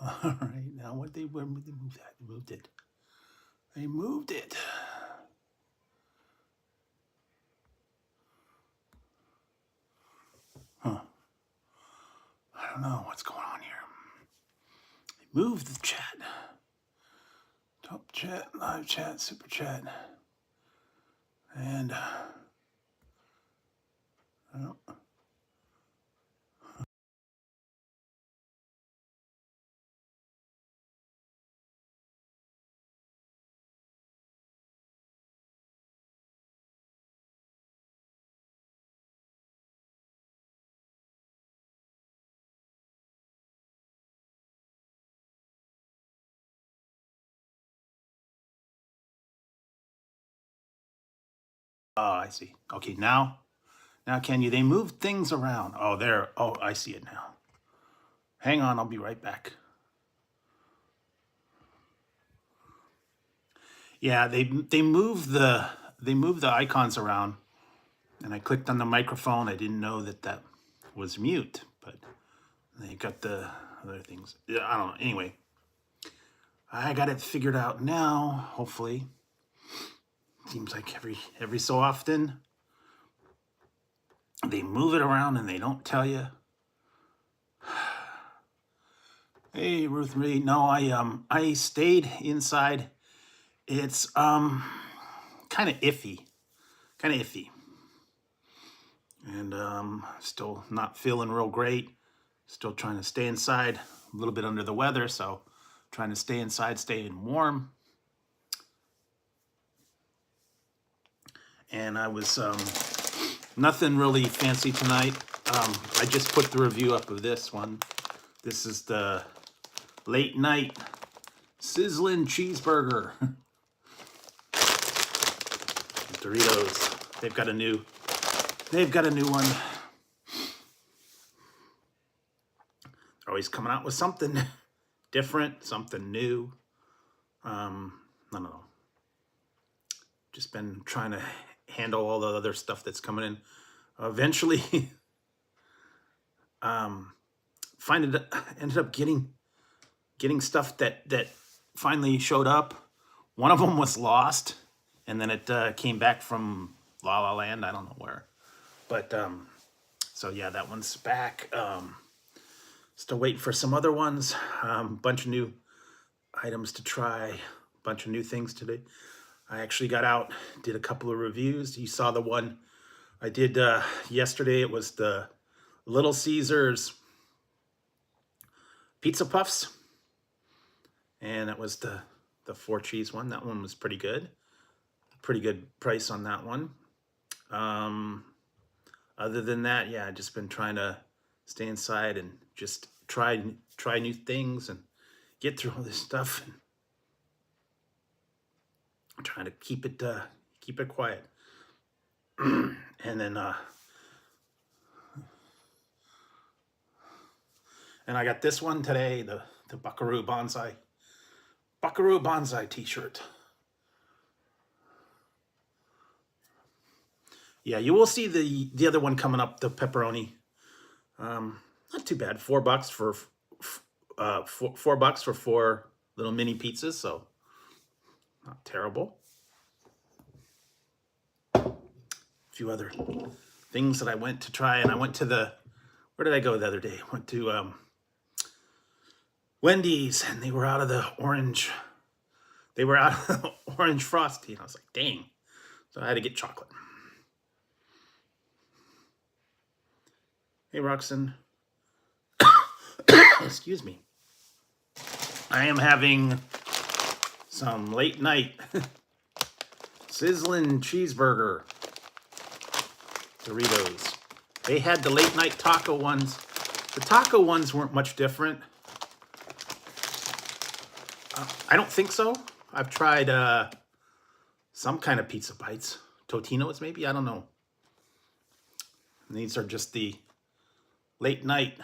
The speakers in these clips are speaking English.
All right, now when they move that? They moved it. They moved it. Huh. I don't know what's going on here. They moved the chat. Top chat, live chat, super chat. And oh. Oh, I see. Okay, now can you? They moved things around. Oh, there. Oh, I see it now. Hang on, I'll be right back. Yeah, they moved the icons around, and I clicked on the microphone. I didn't know that was mute, but they got the other things. Yeah, I don't know. Anyway, I got it figured out now. Hopefully, seems like every so often they move it around and they don't tell you. Hey, Ruth Marie. No, I stayed inside. It's kind of iffy, and still not feeling real great. Still trying to stay inside. A little bit under the weather, so trying to stay inside, staying warm. And I was nothing really fancy tonight. I just put the review up of this one. This is the late night sizzling cheeseburger. Doritos. They've got a new one. They're always coming out with something different, something new. I don't know. Just been trying to handle all the other stuff that's coming in. Eventually, ended up getting stuff that finally showed up. One of them was lost, and then it came back from La La Land. I don't know where, but so yeah, that one's back. Still waiting for some other ones. Bunch of new items to try. Bunch of new things today. I actually got out, did a couple of reviews. You saw the one I did yesterday. It was the Little Caesars Pizza Puffs. And it was the 4 cheese one. That one was pretty good. Pretty good price on that one. Other than that, yeah, I've just been trying to stay inside and just try new things and get through all this stuff. And I'm trying to keep it quiet. And then and I got this one today, the Buckaroo Bonsai t-shirt. Yeah, you will see the other one coming up, the pepperoni. Not too bad. $4 for $4 for 4 little mini pizzas, so not terrible. A few other things that I went to try, and I went to where did I go the other day? I went to Wendy's, and they were out of the orange. They were out of the orange frosty, and I was like, dang. So I had to get chocolate. Hey, Roxanne. Excuse me. I am having some late night sizzling cheeseburger Doritos. They had the late night taco ones. The taco ones weren't much different. I don't think so. I've tried some kind of pizza bites. Totino's maybe? I don't know. And these are just the late night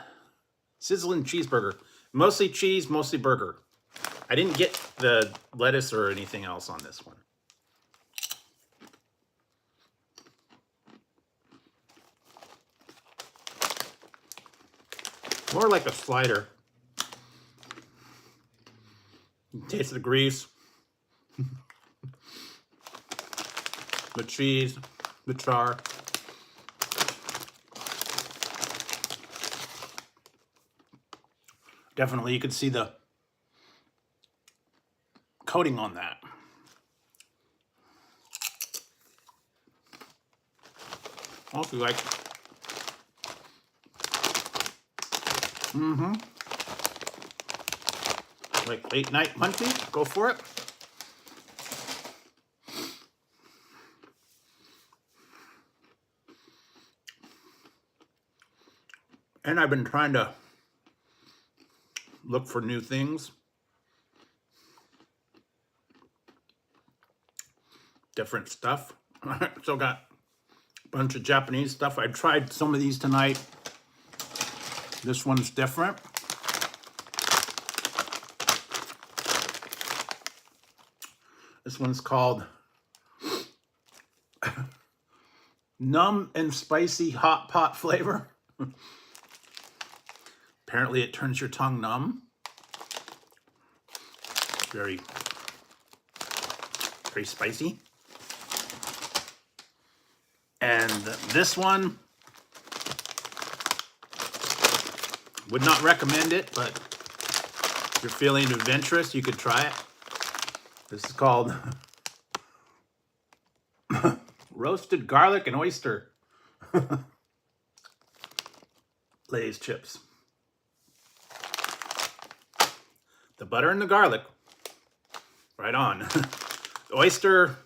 sizzling cheeseburger. Mostly cheese, mostly burger. I didn't get the lettuce or anything else on this one. More like a slider. Taste of the grease, the cheese, the char. Definitely, you can see the coating on that. Also, like, like late night munchie, go for it. And I've been trying to look for new things. Different stuff. Still got a bunch of Japanese stuff. I tried some of these tonight. This one's different. This one's called Numb and Spicy Hot Pot Flavor. Apparently it turns your tongue numb. Very, very spicy. And this one, would not recommend it, but if you're feeling adventurous, you could try it. This is called Roasted Garlic and Oyster Lay's chips. The butter and the garlic, right on. The oyster,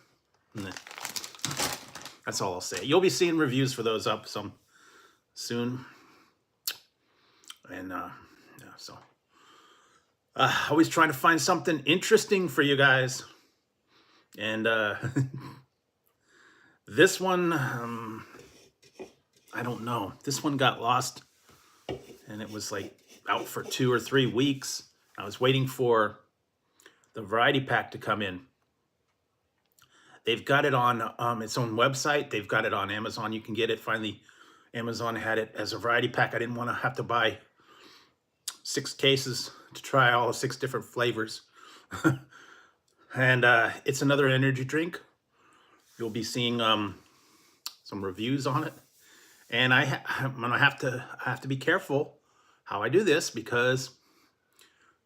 that's all I'll say. You'll be seeing reviews for those up some soon. And yeah, so always trying to find something interesting for you guys. And this one, I don't know. This one got lost, and it was like out for 2 or 3 weeks. I was waiting for the variety pack to come in. They've got it on its own website. They've got it on Amazon. You can get it. Finally, Amazon had it as a variety pack. I didn't want to have to buy 6 cases to try all 6 different flavors. And it's another energy drink. You'll be seeing some reviews on it. And I'm gonna have to be careful how I do this, because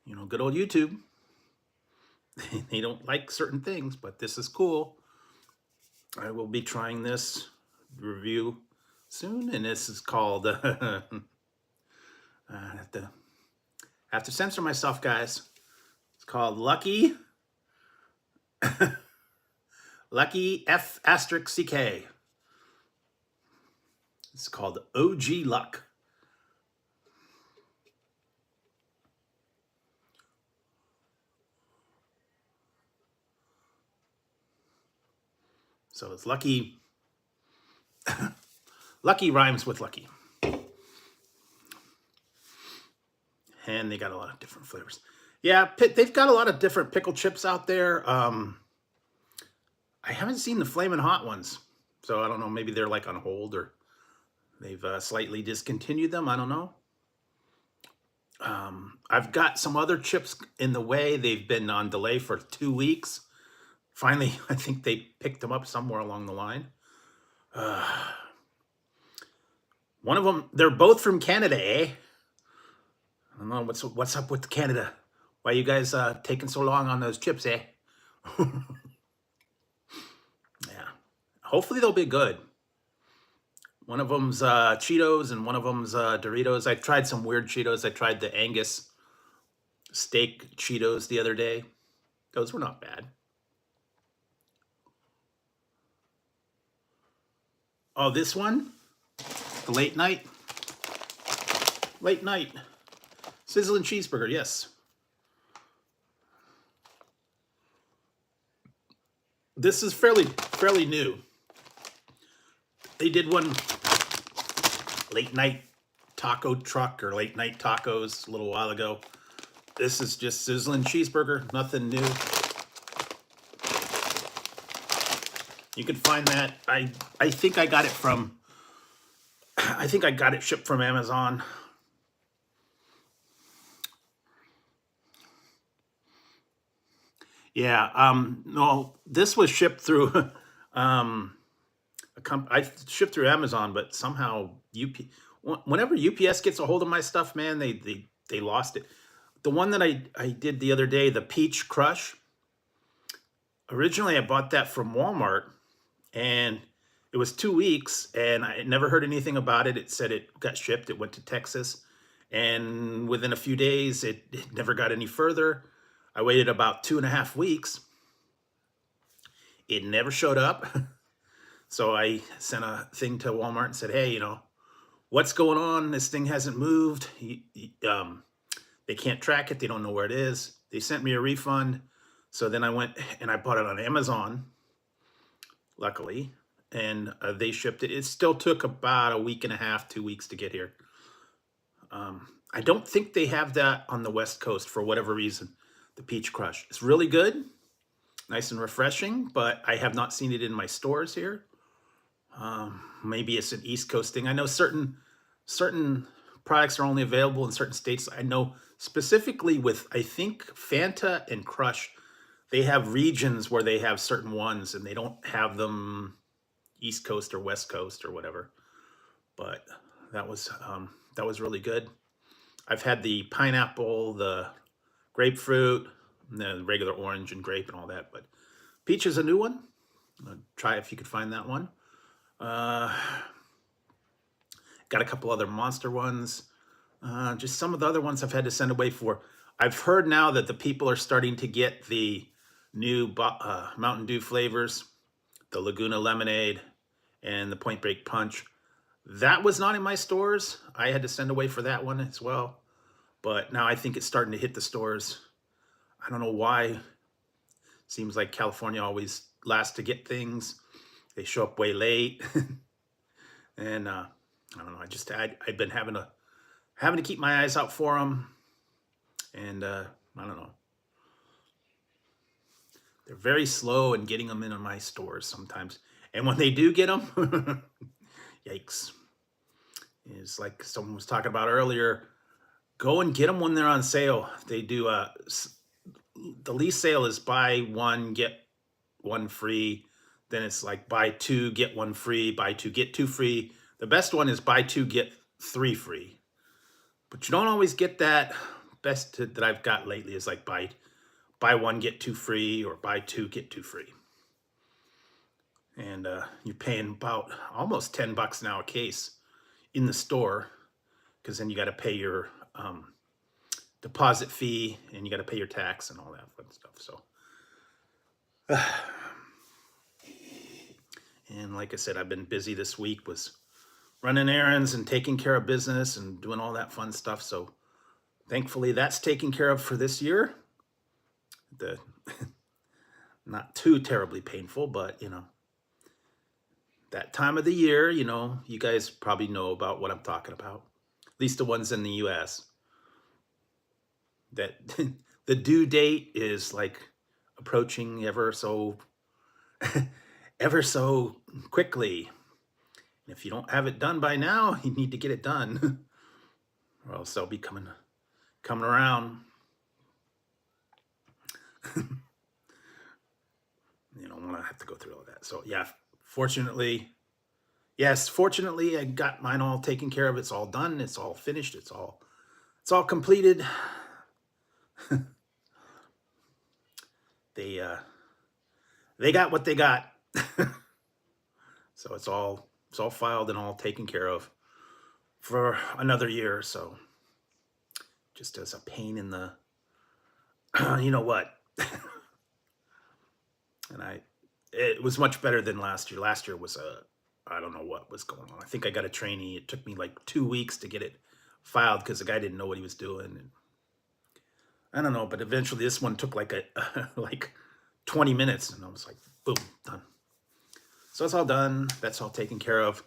you know, good old YouTube, they don't like certain things, but this is cool. I will be trying this review soon, and this is called I have to censor myself, guys. It's called Lucky F***CK. It's called OG Luck. So it's Lucky. Lucky rhymes with lucky. And they got a lot of different flavors. Yeah, they've got a lot of different pickle chips out there. I haven't seen the Flamin' Hot ones. So I don't know, maybe they're like on hold, or they've slightly discontinued them. I don't know. I've got some other chips in the way. They've been on delay for 2 weeks. Finally, I think they picked them up somewhere along the line. One of them, they're both from Canada, eh? I don't know, what's up with Canada? Why you guys taking so long on those chips, eh? Yeah. Hopefully they'll be good. One of them's Cheetos and one of them's Doritos. I tried some weird Cheetos. I tried the Angus steak Cheetos the other day. Those were not bad. Oh, this one? The late night sizzling cheeseburger, yes. This is fairly new. They did one late night taco truck or late night tacos a little while ago. This is just sizzling cheeseburger, nothing new. You can find that. I think I got it from, I think I got it shipped from Amazon. Yeah. No, this was shipped through um, I shipped through Amazon, but somehow whenever UPS gets a hold of my stuff, man, they lost it. The one that I did the other day, the peach crush. Originally, I bought that from Walmart, and it was 2 weeks, and I never heard anything about it. It said it got shipped. It went to Texas, and within a few days, it never got any further. I waited about 2.5 weeks. It never showed up. So I sent a thing to Walmart and said, "Hey, what's going on? This thing hasn't moved. They can't track it. They don't know where it is." They sent me a refund. So then I went and I bought it on Amazon, luckily, and they shipped it. It still took about a week and a half, 2 weeks to get here. I don't think they have that on the West Coast for whatever reason. The Peach Crush. It's really good, nice and refreshing, but I have not seen it in my stores here. Maybe it's an East Coast thing. I know certain products are only available in certain states. I know specifically with, I think, Fanta and Crush, they have regions where they have certain ones, and they don't have them East Coast or West Coast or whatever. But that was really good. I've had the pineapple, the grapefruit, and the regular orange and grape and all that. But peach is a new one. Try if you could find that one. Uh, got a couple other monster ones. Just some of the other ones I've had to send away for. I've heard now that the people are starting to get the new Mountain Dew flavors, the Laguna Lemonade, and the Point Break Punch. That was not in my stores. I had to send away for that one as well. But now I think it's starting to hit the stores. I don't know why. Seems like California always last to get things. They show up way late. And I don't know. I've been having to keep my eyes out for them. And I don't know. They're very slow in getting them into my stores sometimes. And when they do get them, yikes. It's like someone was talking about earlier. Go and get them when they're on sale. They do the least sale is buy one, get one free. Then it's like buy two, get one free, buy two, get two free. The best one is buy two, get three free. But you don't always get that. Best that I've got lately is like buy one, get two free, or buy two, get two free. And you're paying about almost $10 now a case in the store, because then you got to pay your deposit fee, and you got to pay your tax and all that fun stuff. So, and like I said, I've been busy this week, was running errands and taking care of business and doing all that fun stuff. So thankfully that's taken care of for this year. The not too terribly painful, but that time of the year, you guys probably know about what I'm talking about. At least the ones in the US. That the due date is like approaching ever so quickly. And if you don't have it done by now, you need to get it done, or else they'll be coming around. You don't want to have to go through all that. So yeah, fortunately, I got mine all taken care of. It's all done. It's all finished. It's all completed. They got what they got. So it's all filed and all taken care of for another year or so. Just as a pain in the you know what. And it was much better than last year. Last year was I don't know what was going on. I think I got a trainee. It took me like 2 weeks to get it filed because the guy didn't know what he was doing. And I don't know, but eventually this one took like like 20 minutes, and I was like, boom, done. So it's all done. That's all taken care of.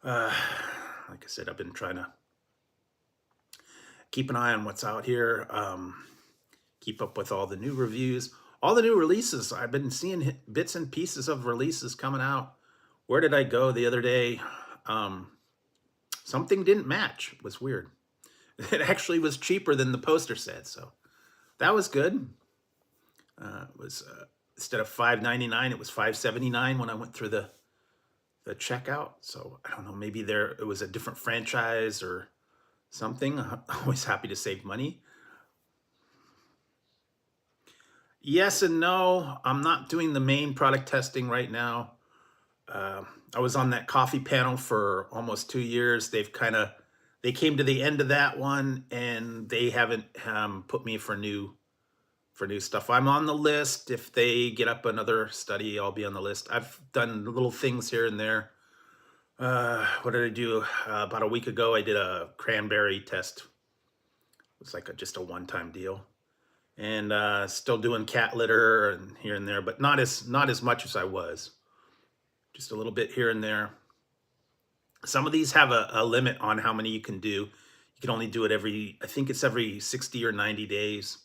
Like I said, I've been trying to keep an eye on what's out here. Keep up with all the new reviews, all the new releases. I've been seeing bits and pieces of releases coming out. Where did I go the other day? Something didn't match. It was weird. It actually was cheaper than the poster said, so that was good. It was instead of $5.99, it was $5.79 when I went through the checkout. So I don't know, maybe it was a different franchise or something. I'm always happy to save money. Yes and no. I'm not doing the main product testing right now. I was on that coffee panel for almost 2 years. They came to the end of that one, and they haven't put me for new stuff. I'm on the list. If they get up another study, I'll be on the list. I've done little things here and there. What did I do? About a week ago, I did a cranberry test. It was like just a one-time deal. And still doing cat litter and here and there, but not as much as I was. Just a little bit here and there. Some of these have a limit on how many you can do. You can only do it I think it's every 60 or 90 days.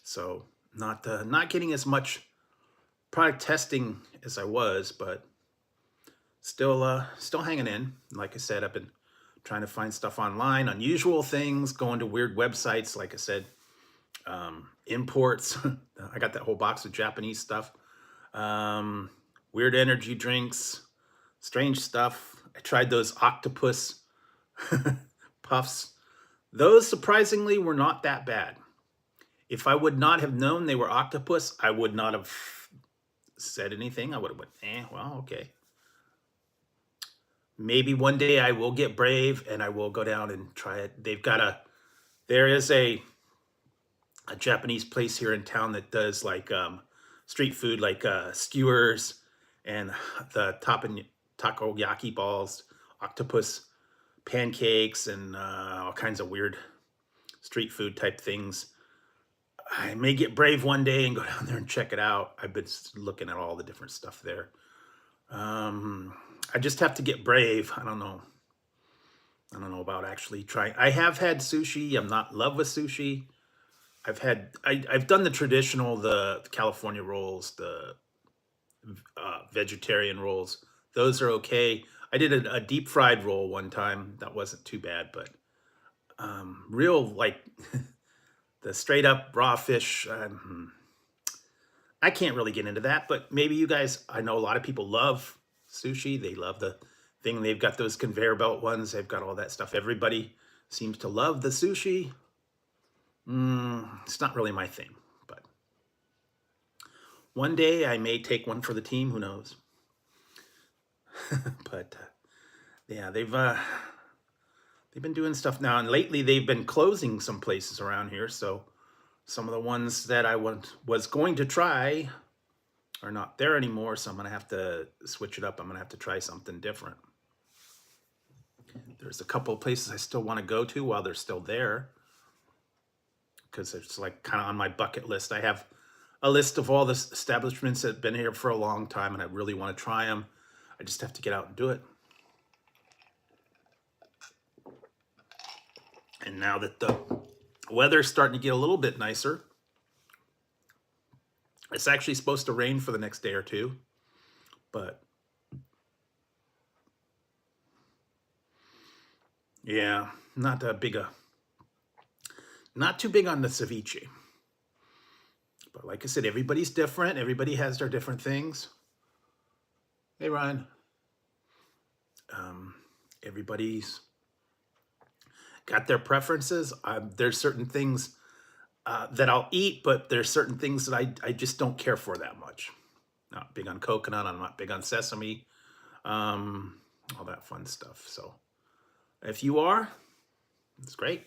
So not getting as much product testing as I was, but still hanging in. Like I said, I've been trying to find stuff online, unusual things, going to weird websites, like I said, imports. I got that whole box of Japanese stuff, weird energy drinks, strange stuff. I tried those octopus puffs. Those surprisingly were not that bad. If I would not have known they were octopus, I would not have said anything. I would have went, well, okay. Maybe one day I will get brave and I will go down and try it. There is a Japanese place here in town that does like street food, like skewers and the takoyaki balls, octopus pancakes, and all kinds of weird street food type things. I may get brave one day and go down there and check it out. I've been looking at all the different stuff there. I just have to get brave. I don't know about actually trying. I have had sushi. I'm not in love with sushi. I've done the traditional, the California rolls, the vegetarian rolls. Those are okay. I did a deep fried roll one time. That wasn't too bad, but real like the straight up raw fish, I can't really get into that. But maybe you guys, I know a lot of people love sushi. They love the thing. They've got those conveyor belt ones. They've got all that stuff. Everybody seems to love the sushi. It's not really my thing, but one day I may take one for the team. Who knows? But yeah, they've been doing stuff now, and lately they've been closing some places around here. So some of the ones that I was going to try are not there anymore. So I'm gonna have to switch it up. I'm gonna have to try something different. There's a couple of places I still want to go to while they're still there, because it's like kind of on my bucket list. I have a list of all the establishments that have been here for a long time, and I really want to try them. I just have to get out and do it. And now that the weather's starting to get a little bit nicer, it's actually supposed to rain for the next day or two, but yeah, not too big on the ceviche. But like I said, everybody's different. Everybody has their different things. Hey, Ryan. Everybody's got their preferences. There's certain things that I'll eat, but there's certain things that I just don't care for that much. Not big on coconut. I'm not big on sesame. All that fun stuff. So if you are, it's great.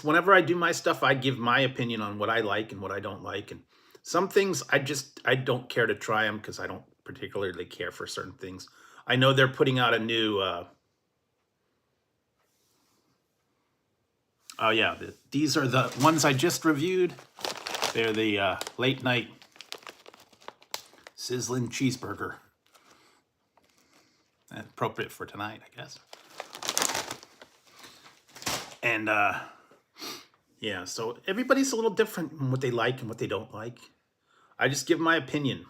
Whenever I do my stuff, I give my opinion on what I like and what I don't like. And some things I don't care to try them because I don't particularly care for certain things. I know they're putting out a new, oh yeah, these are the ones I just reviewed. They're the late night sizzling cheeseburger. Appropriate for tonight, I guess. And yeah, so everybody's a little different in what they like and what they don't like. I just give my opinion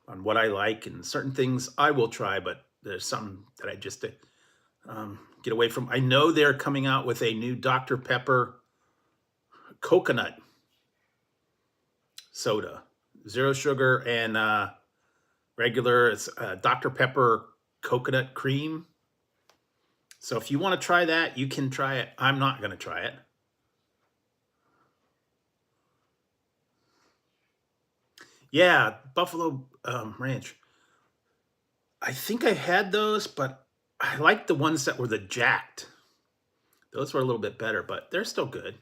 on what I like, and certain things I will try, but there's some that I just get away from. I know they're coming out with a new Dr. Pepper coconut soda, 0 sugar and regular. It's Dr. Pepper coconut cream. So if you want to try that, you can try it. I'm not going to try it. Yeah, Buffalo Ranch. I think I had those, but I like the ones that were the jacked. Those were a little bit better, but they're still good.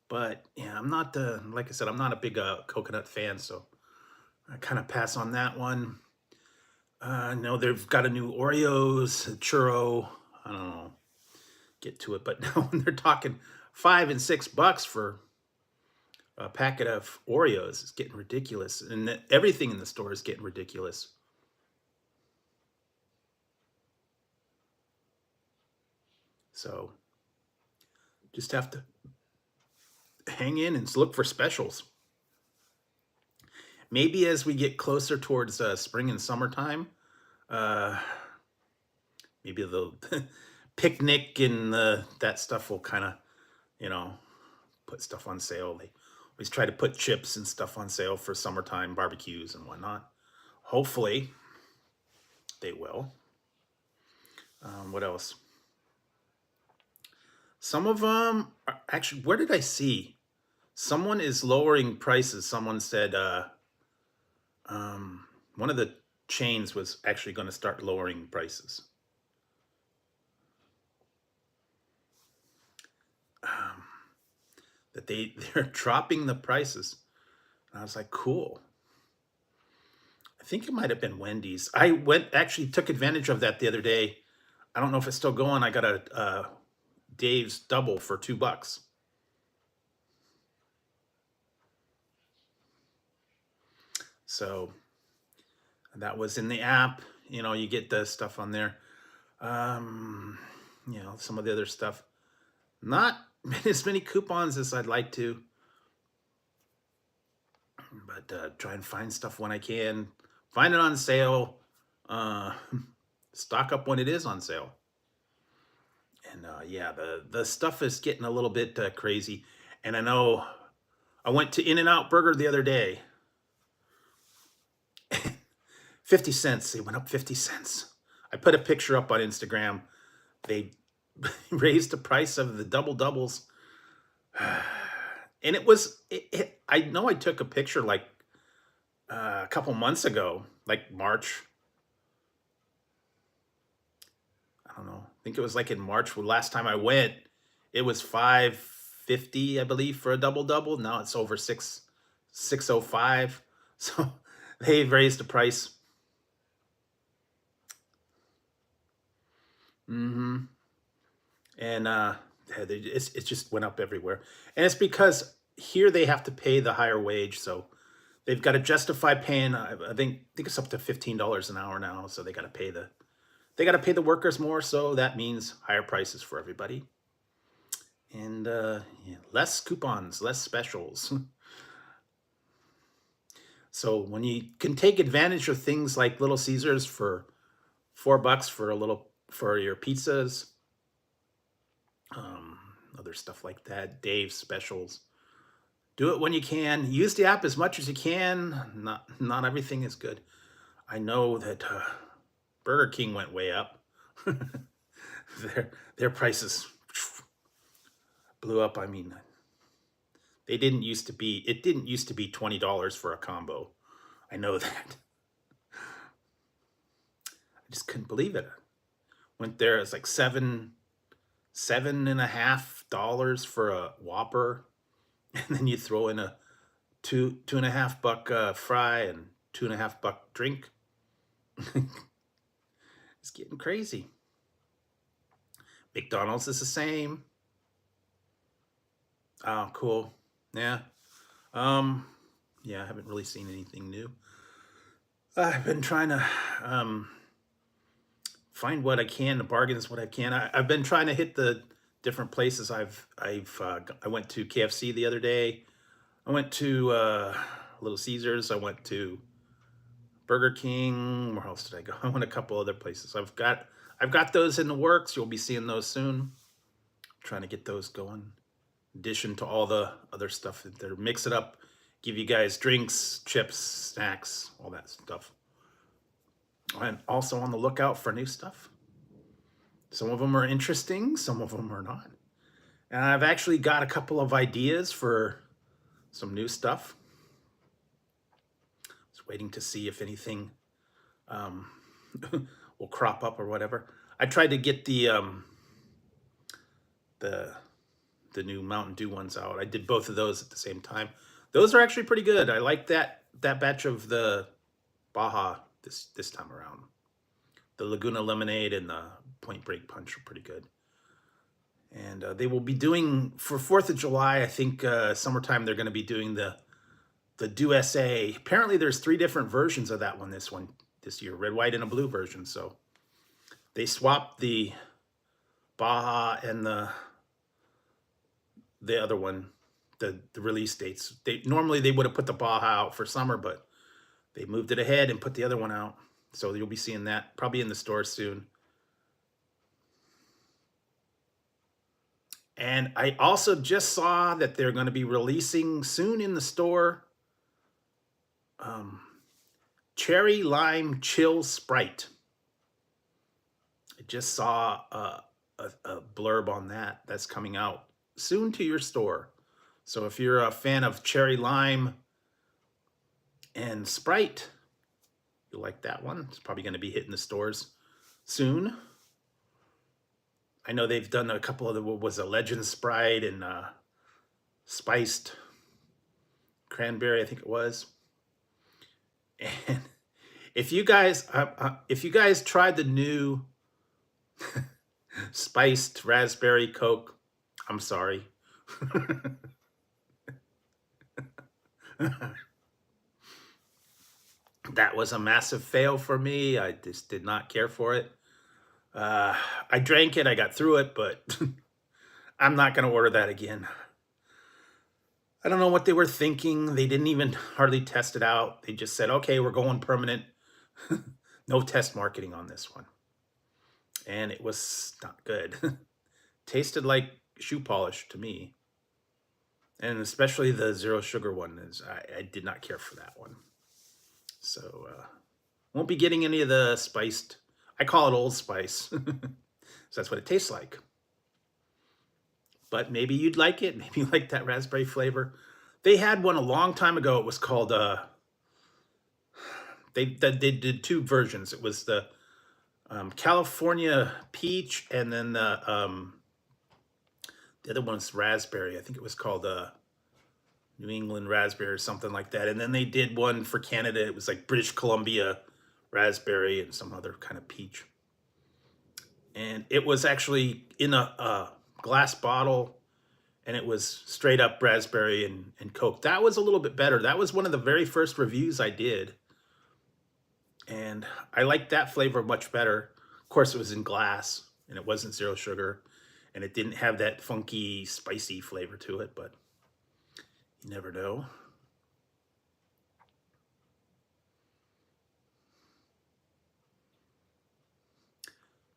But yeah, I'm not like I said, I'm not a big coconut fan, so I kind of pass on that one. No, they've got a new Oreos, a churro. I don't know, get to it, but no, when they're talking $5 and $6 for a packet of Oreos, it's getting ridiculous, and everything in the store is getting ridiculous. So just have to hang in and look for specials. Maybe as we get closer towards spring and summertime, maybe the picnic and that stuff will kind of, put stuff on sale. They always try to put chips and stuff on sale for summertime barbecues and whatnot. Hopefully, they will. What else? Some of them are actually. Where did I see? Someone is lowering prices. Someone said one of the chains was actually going to start lowering prices. That they're dropping the prices. And I was like, cool. I think it might have been Wendy's. I actually took advantage of that the other day. I don't know if it's still going. I got a Dave's double for $2. So that was in the app. You get the stuff on there. Some of the other stuff. Not as many coupons as I'd like to. But try and find stuff when I can. Find it on sale. Stock up when it is on sale. And yeah, the stuff is getting a little bit crazy. And I know I went to In-N-Out Burger the other day. 50 cents. They went up 50 cents. I put a picture up on Instagram. They raised the price of the double doubles. And it was, I know I took a picture like a couple months ago, like March. I don't know. I think it was like in March. Last time I went, it was $5.50, I believe, for a double double. Now it's over $6.05. So they've raised the price. And it just went up everywhere. And it's because here they have to pay the higher wage, so they've got to justify paying. I think it's up to $15 an hour now, so they got to pay the workers more. So that means higher prices for everybody, and less coupons, less specials. So when you can take advantage of things like Little Caesars for $4 for your pizzas, other stuff like that, Dave's specials. Do it when you can. Use the app as much as you can. Not everything is good. I know that Burger King went way up. Their prices blew up. I mean, it didn't used to be $20 for a combo. I know that. I just couldn't believe it. Went there, it's like $7.50 for a Whopper, and then you throw in a $2.50 fry and $2.50 drink. It's getting crazy. McDonald's is the same. Oh, cool. Yeah. Yeah, I haven't really seen anything new. I've been trying to find what I can, the bargains, what I can. I've been trying to hit the different places. I went to KFC the other day. I went to Little Caesars. I went to Burger King. Where else did I go? I went a couple other places. I've got those in the works. You'll be seeing those soon. Trying to get those going. In addition to all the other stuff that they're mix it up, give you guys drinks, chips, snacks, all that stuff. And also on the lookout for new stuff. Some of them are interesting, some of them are not. And I've actually got a couple of ideas for some new stuff. Just waiting to see if anything will crop up or whatever. I tried to get the new Mountain Dew ones out. I did both of those at the same time. Those are actually pretty good. I like that batch of the Baja this time around. The Laguna Lemonade and the Point Break Punch are pretty good. And they will be doing, for 4th of July, I think summertime, they're going to be doing the Dew SA. Apparently there's 3 different versions of that one this year. Red, white, and a blue version. So they swapped the Baja and the other one, the release dates. Normally they would have put the Baja out for summer, but they moved it ahead and put the other one out. So you'll be seeing that probably in the store soon. And I also just saw that they're going to be releasing soon in the store Cherry Lime Chill Sprite. I just saw a blurb on that. That's coming out soon to your store. So if you're a fan of Cherry Lime and Sprite, you'll like that one. It's probably going to be hitting the stores soon. I know they've done a couple of what was a Legend Sprite and spiced cranberry, I think it was. And if you guys tried the new spiced raspberry Coke, I'm sorry. That was a massive fail for me. I just did not care for it. I drank it, I got through it, but I'm not going to order that again. I don't know what they were thinking. They didn't even hardly test it out. They just said, okay, we're going permanent. No test marketing on this one. And it was not good. Tasted like shoe polish to me. And especially the zero sugar one. I did not care for that one. So, won't be getting any of the spiced. I call it Old Spice. So that's what it tastes like. But maybe you'd like it. Maybe you like that raspberry flavor. They had one a long time ago. It was called, they did 2 versions. It was the California Peach, and then the other one's raspberry. I think it was called New England Raspberry or something like that. And then they did one for Canada. It was like British Columbia Raspberry and some other kind of peach. And it was actually in a glass bottle, and it was straight up raspberry and Coke. That was a little bit better. That was one of the very first reviews I did. And I liked that flavor much better. Of course, it was in glass, and it wasn't zero sugar, and it didn't have that funky, spicy flavor to it, but you never know.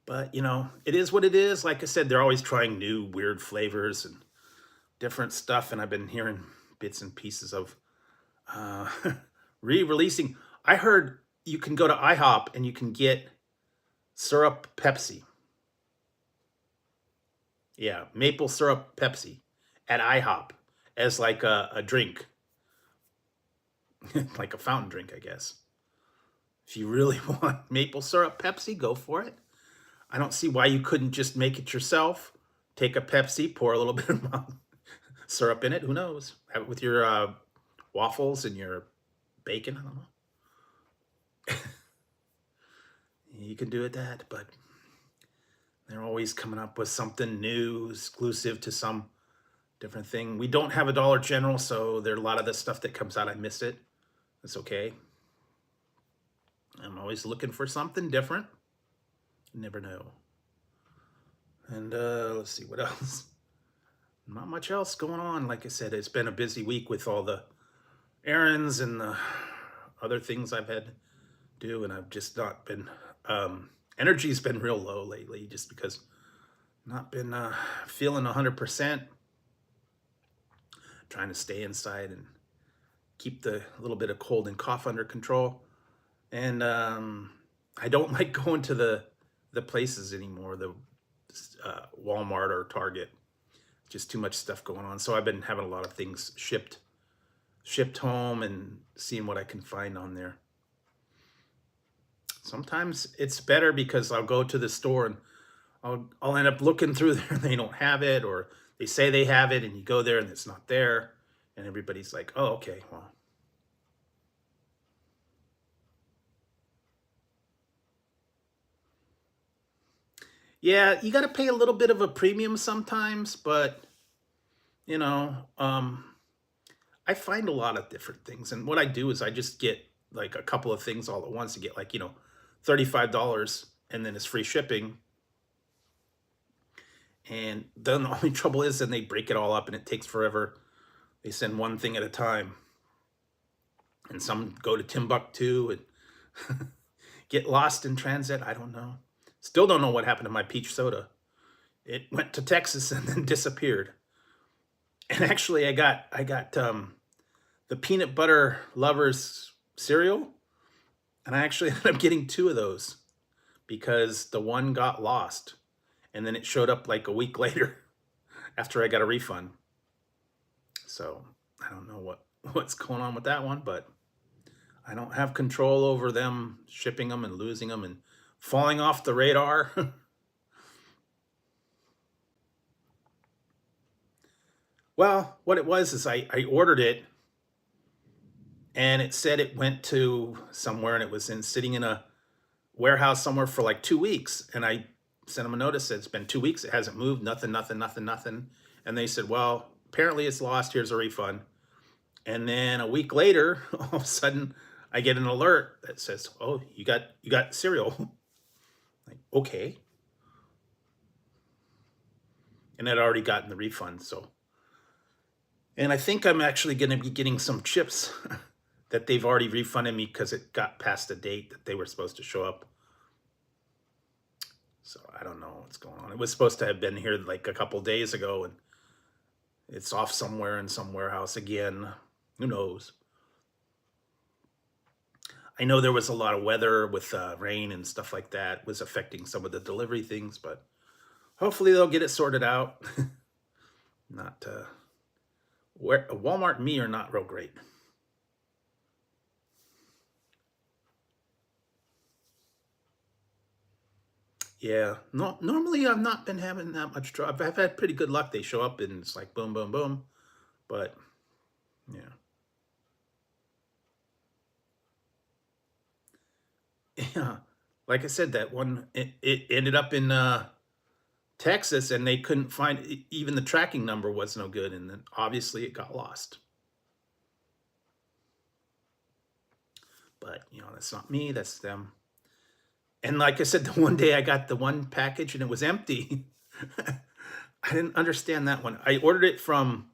But, you know, it is what it is. Like I said, they're always trying new, weird flavors and different stuff, and I've been hearing bits and pieces of re-releasing. I heard you can go to IHOP and you can get syrup Pepsi. Yeah, maple syrup Pepsi at IHOP as like a drink. Like a fountain drink, I guess. If you really want maple syrup Pepsi, go for it. I don't see why you couldn't just make it yourself. Take a Pepsi, pour a little bit of syrup in it. Who knows? Have it with your waffles and your bacon. I don't know. You can do it that, but they're always coming up with something new, exclusive to some different thing. We don't have a Dollar General, so there's a lot of the stuff that comes out, I missed it. It's okay. I'm always looking for something different. You never know. And let's see what else. Not much else going on. Like I said, it's been a busy week with all the errands and the other things I've had to do, and I've just not been Energy's been real low lately just because not been feeling 100%. Trying to stay inside and keep the little bit of cold and cough under control. And I don't like going to the places anymore, the Walmart or Target. Just too much stuff going on. So I've been having a lot of things shipped home and seeing what I can find on there. Sometimes it's better because I'll go to the store and I'll end up looking through there and they don't have it, or they say they have it and you go there and it's not there, and everybody's like, oh, okay, well. Yeah, you got to pay a little bit of a premium sometimes, but you know, I find a lot of different things. And what I do is I just get like a couple of things all at once to get like, $35, and then it's free shipping. And then the only trouble is then they break it all up and it takes forever. They send one thing at a time. And some go to Timbuktu and get lost in transit. I don't know. Still don't know what happened to my peach soda. It went to Texas and then disappeared. And actually I got the peanut butter lovers cereal, and I actually ended up getting 2 of those because the one got lost, and then it showed up like a week later after I got a refund. So I don't know what's going on with that one, but I don't have control over them shipping them and losing them and falling off the radar. Well, what it was is I ordered it, and it said it went to somewhere, and it was sitting in a warehouse somewhere for like 2 weeks. And I sent them a notice that it's been 2 weeks. It hasn't moved, nothing. And they said, well, apparently it's lost. Here's a refund. And then a week later, all of a sudden I get an alert that says, oh, you got cereal. Like, okay. And I'd already gotten the refund. And I think I'm actually going to be getting some chips that they've already refunded me because it got past the date that they were supposed to show up. So I don't know what's going on. It was supposed to have been here like a couple days ago, and it's off somewhere in some warehouse again. Who knows? I know there was a lot of weather with rain and stuff like that was affecting some of the delivery things, but hopefully they'll get it sorted out. Not where Walmart and me are not real great. Yeah, no, normally I've not been having that much trouble. I've had pretty good luck. They show up and it's like boom, boom, boom. But yeah, yeah. Like I said, that one it ended up in Texas, and they couldn't find even the tracking number was no good, and then obviously it got lost. But that's not me. That's them. And like I said, the one day I got the one package and it was empty. I didn't understand that one. I ordered it from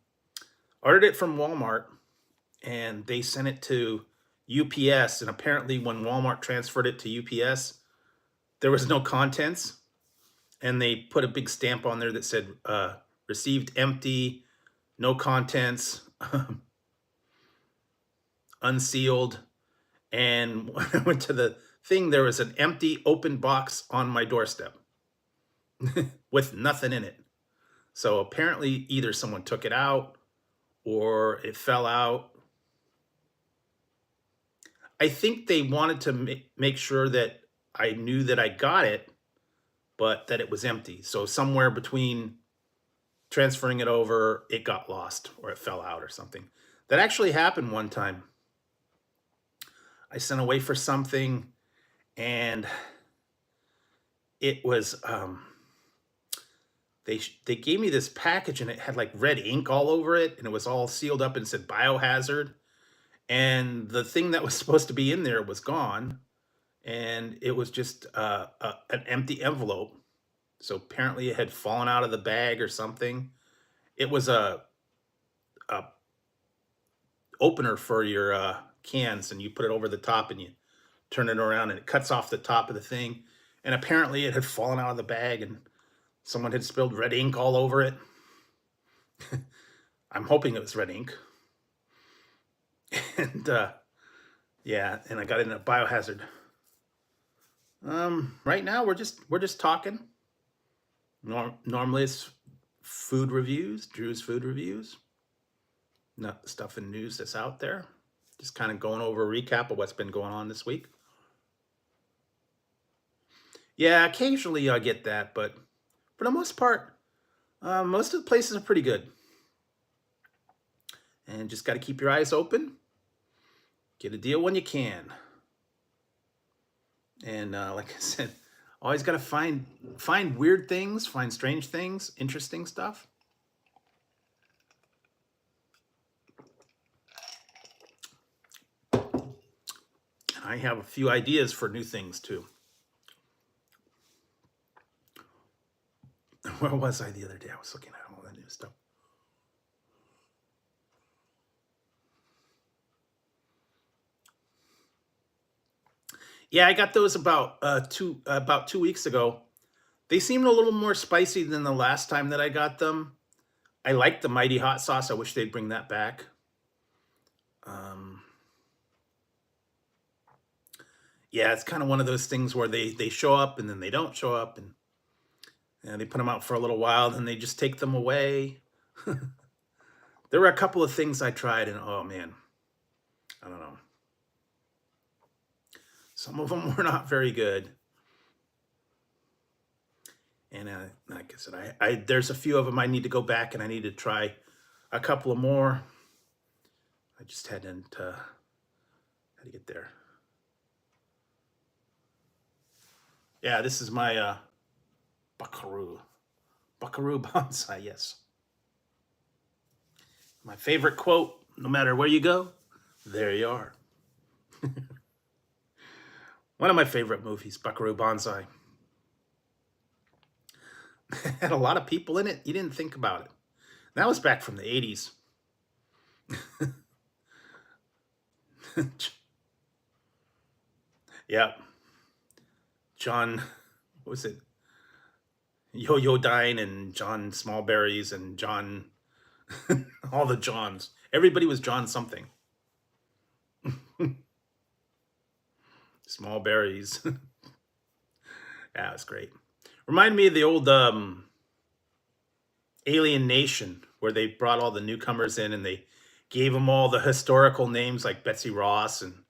Walmart, and they sent it to UPS. And apparently, when Walmart transferred it to UPS, there was no contents, and they put a big stamp on there that said received empty, no contents, unsealed. And when I went to the thing, there was an empty open box on my doorstep with nothing in it. So apparently either someone took it out or it fell out. I think they wanted to make sure that I knew that I got it, but that it was empty. So somewhere between transferring it over, it got lost or it fell out or something. That actually happened one time. I sent away for something, and it was they gave me this package, and it had like red ink all over it, and it was all sealed up and said biohazard, and the thing that was supposed to be in there was gone, and it was just an empty envelope. So apparently it had fallen out of the bag or something. It was a opener for your cans, and you put it over the top and you turn it around and it cuts off the top of the thing. and apparently it had fallen out of the bag and someone had spilled red ink all over it. I'm hoping it was red ink. And yeah, and I got it in a biohazard. Right now we're just talking. Normally it's food reviews, Drew's Food Reviews. Not stuff in news that's out there. Just kind of going over a recap of what's been going on this week. Yeah, occasionally I get that, but for the most part, most of the places are pretty good. And just got to keep your eyes open. Get a deal when you can. And like I said, always got to find weird things, find strange things, interesting stuff. I have a few ideas for new things too. Where was I the other day? I was looking at all that new stuff. Yeah, I got those about 2 weeks ago. They seemed a little more spicy than the last time that I got them. I like the Mighty Hot Sauce. I wish they'd bring that back. Yeah, it's kind of one of those things where they show up and then they don't show up, and they put them out for a little while, then they just take them away. There were a couple of things I tried, and oh man, I don't know. Some of them were not very good. And like I said, there's a few of them I need to go back and I need to try a couple of more. I just hadn't how to get there. Yeah, this is my buckaroo bonsai. Yes, my favorite quote: "No matter where you go, there you are." One of my favorite movies, Buckaroo Banzai. Had a lot of people in it. You didn't think about it. That was back from the 80s. Yeah. John, what was it? Yo-Yo Dine and John Smallberries and John, all the Johns. Everybody was John something. Smallberries. Yeah, it's great. Remind me of the old Alien Nation, where they brought all the newcomers in and they gave them all the historical names like Betsy Ross and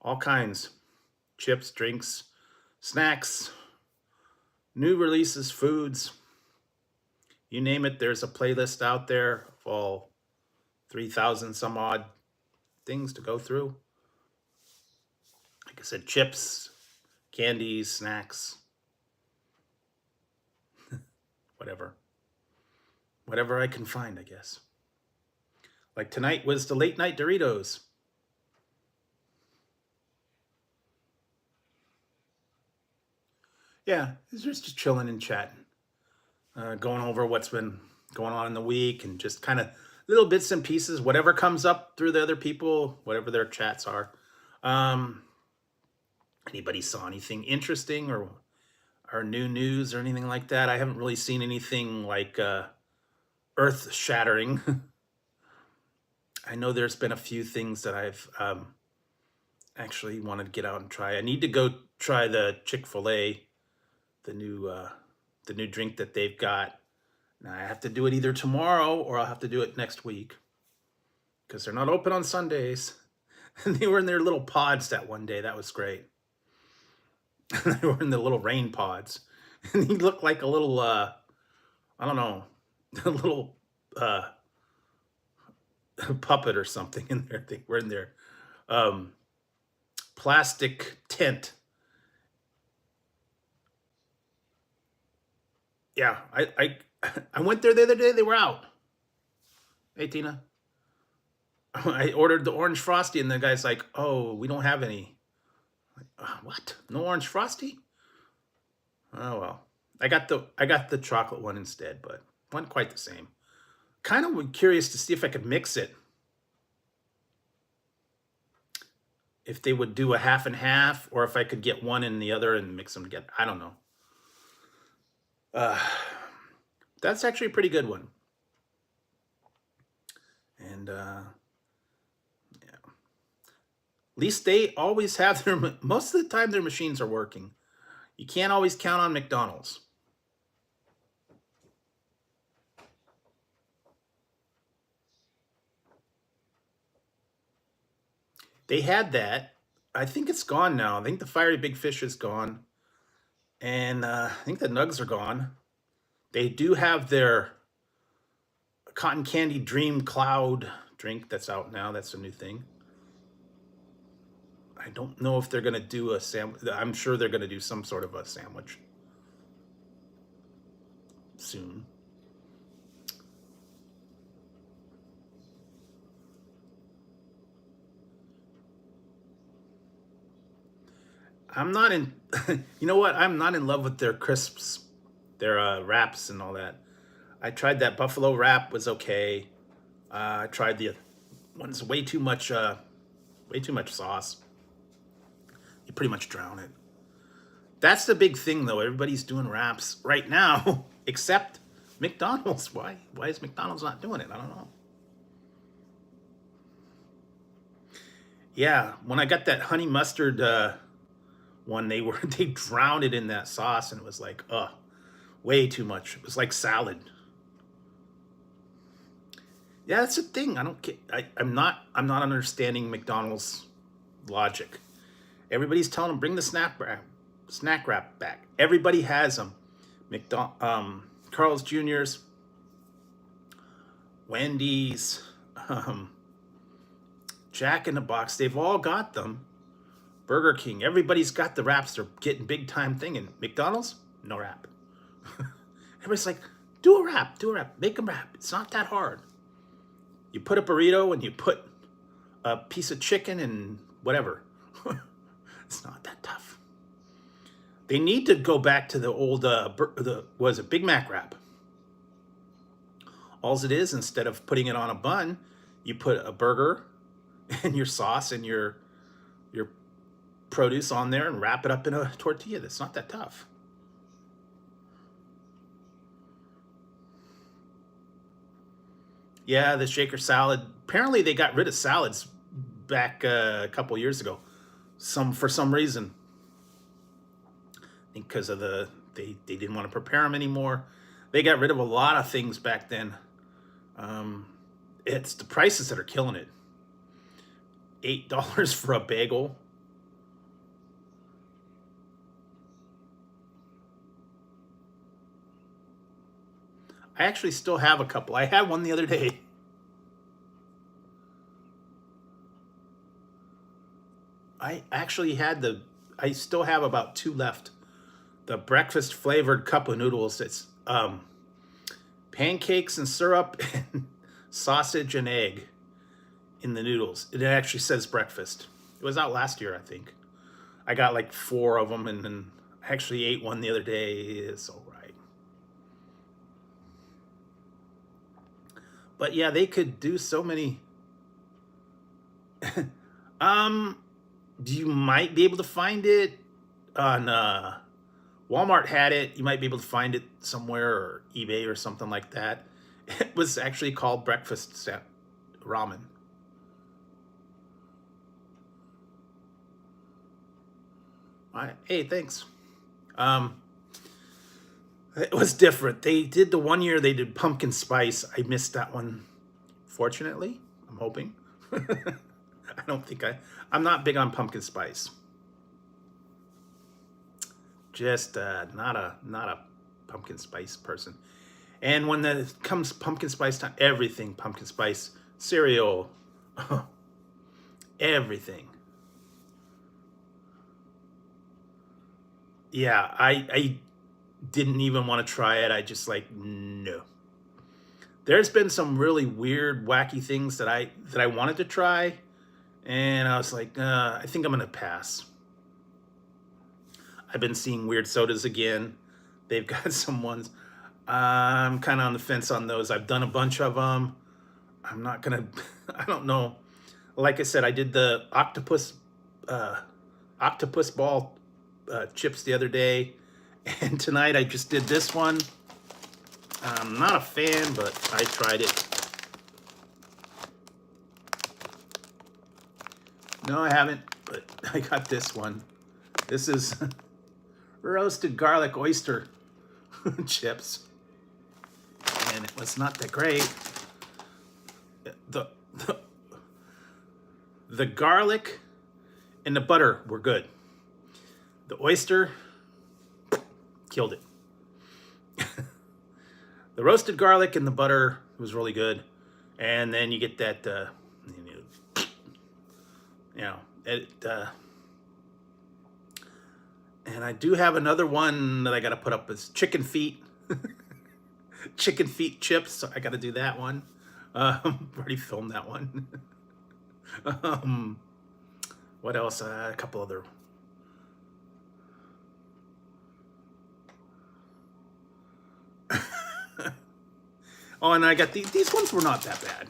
all kinds. Chips, drinks, snacks, new releases, foods. You name it, there's a playlist out there of all 3,000 some odd things to go through. Like I said, chips, candies, snacks, whatever I can find, I guess. Like tonight was the late night Doritos. Yeah, just chilling and chatting, going over what's been going on in the week and just kind of little bits and pieces, whatever comes up through the other people, whatever their chats are. Anybody saw anything interesting or new news or anything like that? I haven't really seen anything like earth shattering. I know there's been a few things that I've actually wanted to get out and try. I need to go try the Chick-fil-A, the new drink that they've got. Now I have to do it either tomorrow or I'll have to do it next week because they're not open on Sundays. And they were in their little pods that one day. That was great. They were in the little rain pods. And he looked like a little, I don't know, a little puppet or something in there. They were in their plastic tent. Yeah, I went there the other day. They were out. Hey, Tina. I ordered the orange frosty, and the guy's like, "Oh, we don't have any." Like, what? No orange frosty? Oh well. I got the chocolate one instead, but wasn't quite the same. Kind of curious to see if I could mix it. if they would do a half and half, or if I could get one and the other and mix them together. I don't know. That's actually a pretty good one. And yeah, at least they always have their, most of the time their machines are working. You can't always count on McDonald's. They had that. I think it's gone now. I think the Fiery Big Fish is gone. And I think the Nugs are gone. They do have their Cotton Candy Dream Cloud drink that's out now. That's a new thing. I don't know if they're going to do a sandwich. I'm sure they're going to do some sort of a sandwich soon. I'm not in, you know what? I'm not in love with their crisps, their wraps and all that. I tried that buffalo wrap, was okay. I tried the one's way too much sauce. You pretty much drown it. That's the big thing, though. Everybody's doing wraps right now, except McDonald's. Why? Why is McDonald's not doing it? I don't know. Yeah, when I got that honey mustard one, they drowned it in that sauce, and it was like, way too much. It was like salad. Yeah, that's the thing. I don't get. I'm not understanding McDonald's logic. Everybody's telling them bring the snack wrap back. Everybody has them. Carl's Jr.'s, Wendy's, Jack in the Box. They've all got them. Burger King. Everybody's got the wraps. They're getting big time thing. And McDonald's, no wrap. Everybody's like, do a wrap, make them wrap. It's not that hard. You put a burrito and you put a piece of chicken and whatever. It's not that tough. They need to go back to the old, Big Mac wrap. All it is, instead of putting it on a bun, you put a burger and your sauce and your produce on there and wrap it up in a tortilla. That's not that tough. Yeah, the shaker salad. Apparently, they got rid of salads back a couple years ago. For some reason. I think because of they didn't want to prepare them anymore. They got rid of a lot of things back then. It's the prices that are killing it. $8 for a bagel. I actually still have a couple. I had one the other day. I still have about 2 left. The breakfast flavored cup of noodles. It's pancakes and syrup and sausage and egg in the noodles. It actually says breakfast. It was out last year, I think. I got like 4 of them, and then I actually ate one the other day. It's all right. But yeah, they could do so many. You might be able to find it on Walmart had it. You might be able to find it somewhere, or eBay or something like that. It was actually called breakfast ramen. Hey, thanks. It was different. They did the one year they did pumpkin spice. I missed that one, fortunately. I'm hoping. I'm not big on pumpkin spice. Just not a pumpkin spice person. And when it comes pumpkin spice time, everything pumpkin spice, cereal, everything. Yeah, I didn't even want to try it. I just like, no. There's been some really weird, wacky things that I wanted to try, and I was like, I think I'm gonna pass. I've been seeing weird sodas again. They've got some ones. I'm kind of on the fence on those. I've done a bunch of them. I'm not gonna. I don't know. Like I said, I did the octopus octopus ball chips the other day, and tonight I just did this one. I'm not a fan, but I tried it. No, I haven't, but I got this one. This is roasted garlic oyster chips, and it was not that great. The garlic and the butter were good. The oyster killed it. The roasted garlic and the butter was really good, and then you get that, and I do have another one that I got to put up is chicken feet, chicken feet chips. So I got to do that one. Already filmed that one. What else? A couple other. Oh, and I got these ones were not that bad.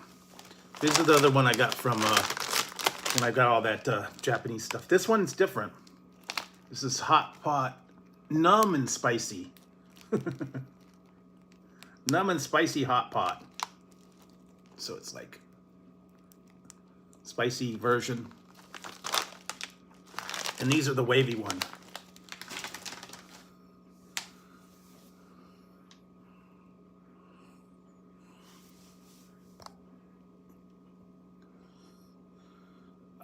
This is the other one I got from when I got all that Japanese stuff. This one's different. This is hot pot, numb and spicy. Numb and spicy hot pot. So it's like spicy version. And these are the wavy one.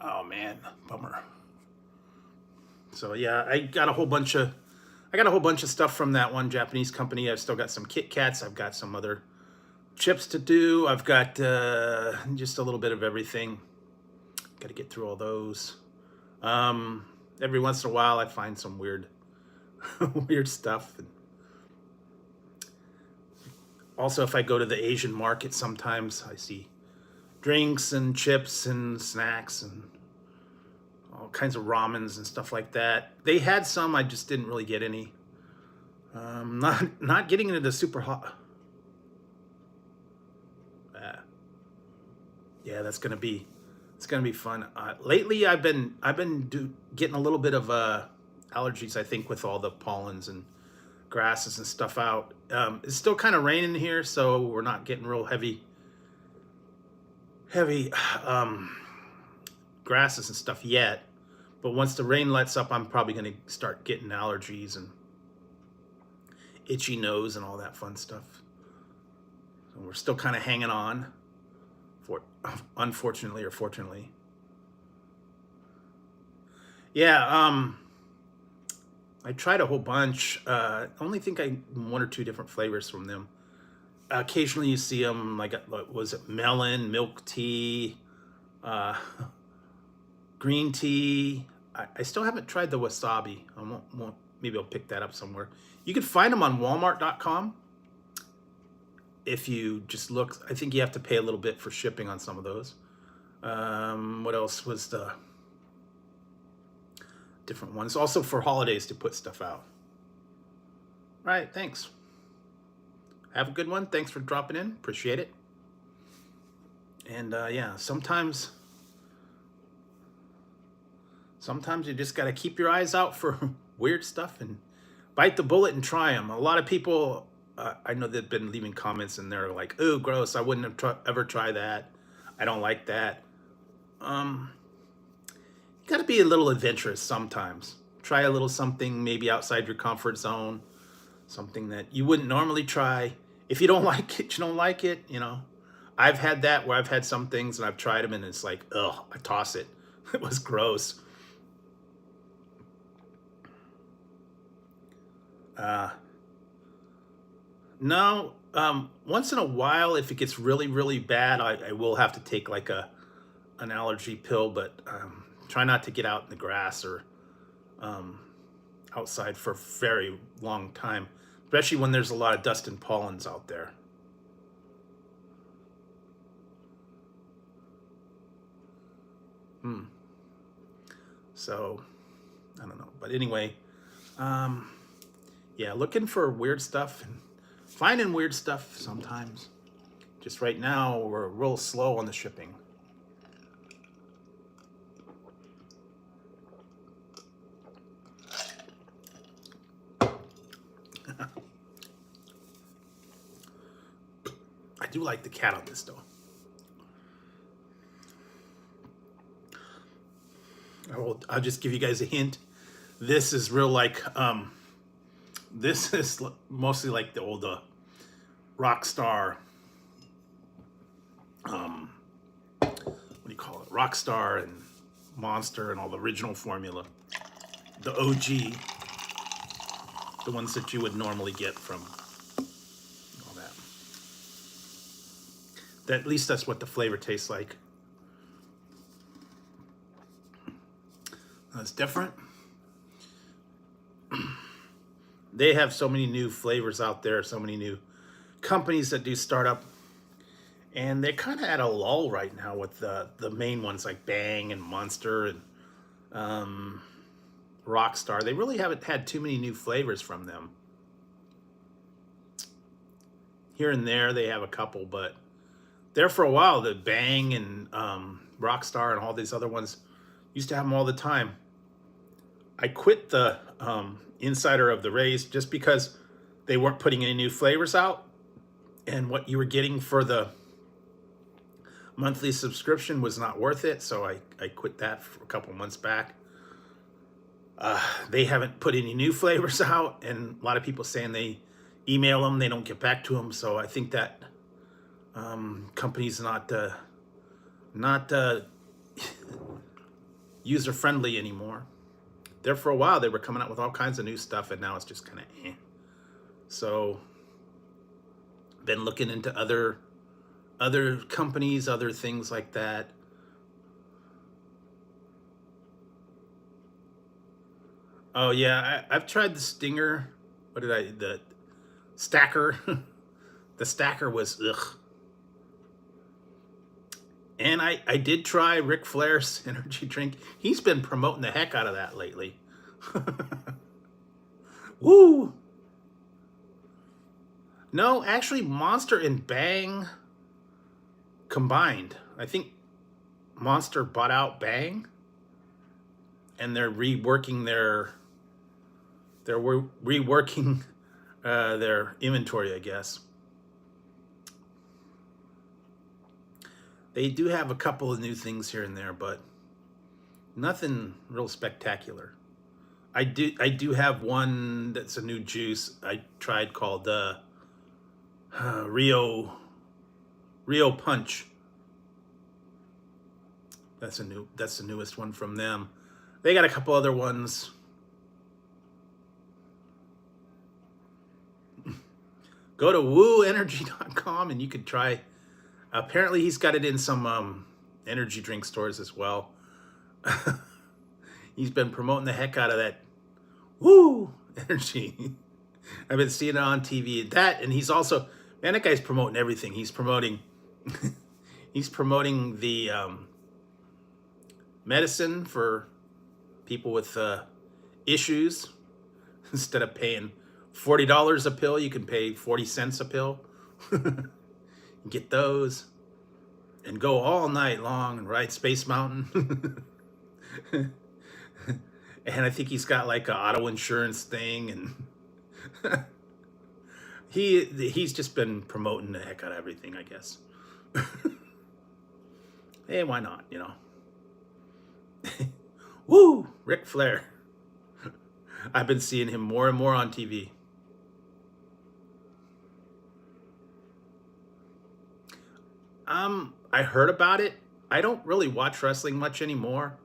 Oh man, bummer. So yeah, I got a whole bunch of stuff from that one Japanese company. I've still got some Kit Kats. I've got some other chips to do. I've got just a little bit of everything. Got to get through all those. Every once in a while, I find some weird, weird stuff. Also, if I go to the Asian market, sometimes I see drinks and chips and snacks and all kinds of ramens and stuff like that. They had some, I just didn't really get any. Not getting into the super hot. Yeah, it's gonna be fun. Lately, I've been getting a little bit of allergies. I think with all the pollens and grasses and stuff out. It's still kind of raining here, so we're not getting real heavy grasses and stuff yet. But once the rain lets up, I'm probably going to start getting allergies and itchy nose and all that fun stuff. So we're still kind of hanging on, unfortunately or fortunately. Yeah, I tried a whole bunch. I only think I one or two different flavors from them. Occasionally you see them, like, what was it, melon, milk tea, green tea. I still haven't tried the wasabi. Maybe I'll pick that up somewhere. You can find them on Walmart.com. If you just look, I think you have to pay a little bit for shipping on some of those. What else was the different ones? Also for holidays to put stuff out. All right, thanks. Have a good one. Thanks for dropping in. Appreciate it. And yeah, sometimes you just got to keep your eyes out for weird stuff and bite the bullet and try them. A lot of people, I know they've been leaving comments and they're like, "Oh, gross! I wouldn't have ever try that. I don't like that." You got to be a little adventurous sometimes. Try a little something maybe outside your comfort zone, something that you wouldn't normally try. If you don't like it, you don't like it. You know, I've had that where I've had some things and I've tried them and it's like, ugh, I toss it. It was gross. No, once in a while, if it gets really, really bad, I will have to take like an allergy pill, but try not to get out in the grass or outside for a very long time, especially when there's a lot of dust and pollens out there. So, I don't know. But anyway, yeah, looking for weird stuff and finding weird stuff sometimes. Just right now, we're real slow on the shipping. do like the cat on this though. I'll just give you guys a hint. This is real like this is mostly like the old Rockstar. What do you call it? Rockstar and Monster and all the original formula, the OG, the ones that you would normally get from all that. At least that's what the flavor tastes like. It's different. They have so many new flavors out there, so many new companies that do startup, and they're kind of at a lull right now with the main ones like Bang and Monster and Rockstar. They really haven't had too many new flavors from them. Here and there they have a couple, but there for a while the Bang and Rockstar and all these other ones used to have them all the time. I quit the Insider of the Rays just because they weren't putting any new flavors out, and what you were getting for the monthly subscription was not worth it, so I quit that for a couple months back. They haven't put any new flavors out, and a lot of people saying they email them, they don't get back to them, so I think that company's not user-friendly anymore. There for a while they were coming out with all kinds of new stuff, and now it's just kind of eh. So been looking into other companies, other things like that. Oh yeah, I've tried the Stinger. What did the Stacker? The Stacker was ugh. And I did try Ric Flair's energy drink. He's been promoting the heck out of that lately. Woo! No, actually Monster and Bang combined. I think Monster bought out Bang, and they're reworking their inventory, I guess. They do have a couple of new things here and there, but nothing real spectacular. I do have one that's a new juice I tried called Rio Punch. That's the newest one from them. They got a couple other ones. Go to wooenergy.com and you could try. Apparently he's got it in some energy drink stores as well. He's been promoting the heck out of that Woo Energy. I've been seeing it on TV. That, and he's also, man, that guy's promoting everything. He's promoting the medicine for people with issues. Instead of paying $40 a pill, you can pay 40 cents a pill. Get those and go all night long and ride Space Mountain. And I think he's got like an auto insurance thing, and he's just been promoting the heck out of everything, I guess. Hey, why not, you know? Woo, Ric Flair. I've been seeing him more and more on TV. I heard about it. I don't really watch wrestling much anymore.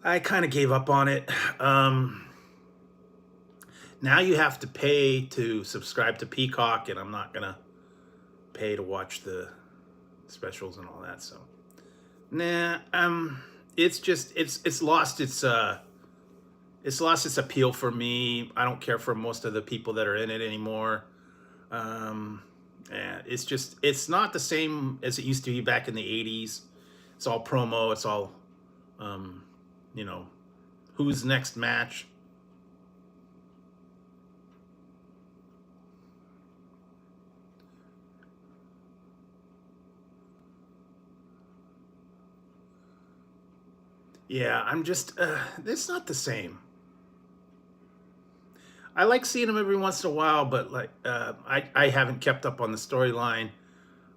I kind of gave up on it. Now you have to pay to subscribe to Peacock, and I'm not gonna pay to watch the specials and all that. So, nah. It's lost its appeal for me. I don't care for most of the people that are in it anymore. Yeah, it's not the same as it used to be back in the 80s. It's all promo. It's all, you know, who's next match. Yeah, I'm just, it's not the same. I like seeing them every once in a while, but like I haven't kept up on the storyline.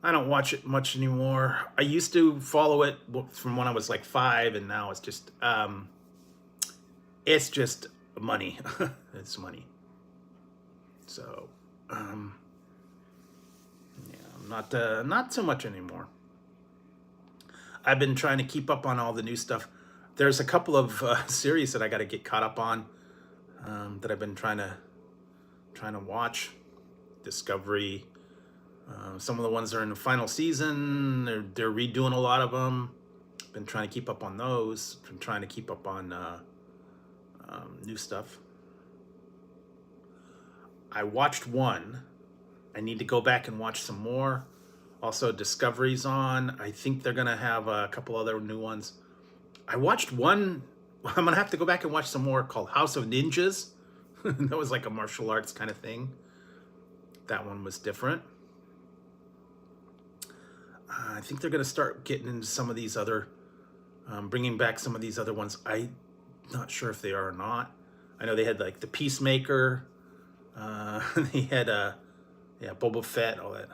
I don't watch it much anymore. I used to follow it from when I was like 5, and now it's just money. It's money. So, um, yeah, not so much anymore. I've been trying to keep up on all the new stuff. There's a couple of series that I got to get caught up on, that I've been trying to watch. Discovery. Some of the ones are in the final season. They're redoing a lot of them. Been trying to keep up on those. Been trying to keep up on new stuff. I watched one. I need to go back and watch some more. Also, Discovery's on. I think they're gonna have a couple other new ones. I watched one. I'm gonna have to go back and watch some more, called House of Ninjas. That was like a martial arts kind of thing. That one was different. I think they're gonna start getting into some of these other, bringing back some of these other ones. I'm not sure if they are or not. I know they had like the Peacemaker. They had Boba Fett, all that.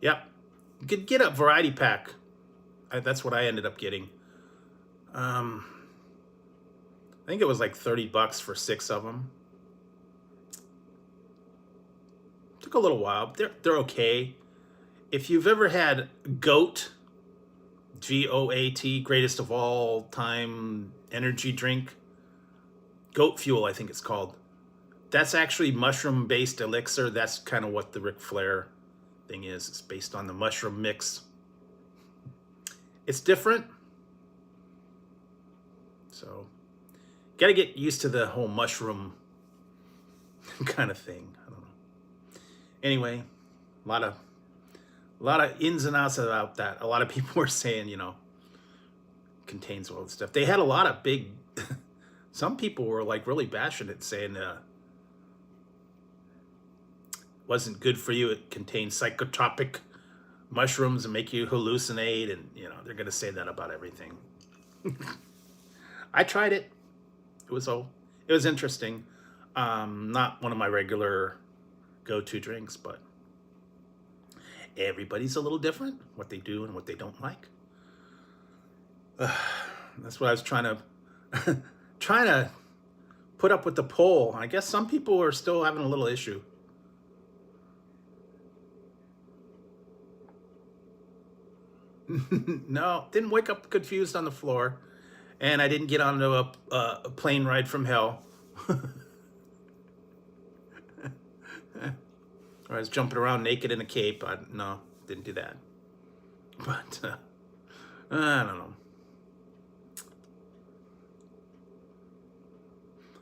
Yep, you could get a variety pack. That's what I ended up getting. I think it was like $30 for 6 of them. Took a little while. They're okay. If you've ever had GOAT, GOAT, greatest of all time energy drink, Goat Fuel, I think it's called. That's actually mushroom-based elixir. That's kind of what the Ric Flair thing is. It's based on the mushroom mix. It's different. So, got to get used to the whole mushroom kind of thing. I don't know. Anyway, a lot of ins and outs about that. A lot of people were saying, contains all this stuff. They had a lot of big. Some people were like really bashing it, saying wasn't good for you. It contains psychotropic mushrooms and make you hallucinate, and they're gonna say that about everything. I tried it. It was interesting. Not one of my regular go-to drinks, but everybody's a little different, what they do and what they don't like. That's what I was trying to put up with the poll. I guess some people are still having a little issue. No, didn't wake up confused on the floor, and I didn't get onto a plane ride from hell. Or I was jumping around naked in a cape. No, didn't do that. But I don't know.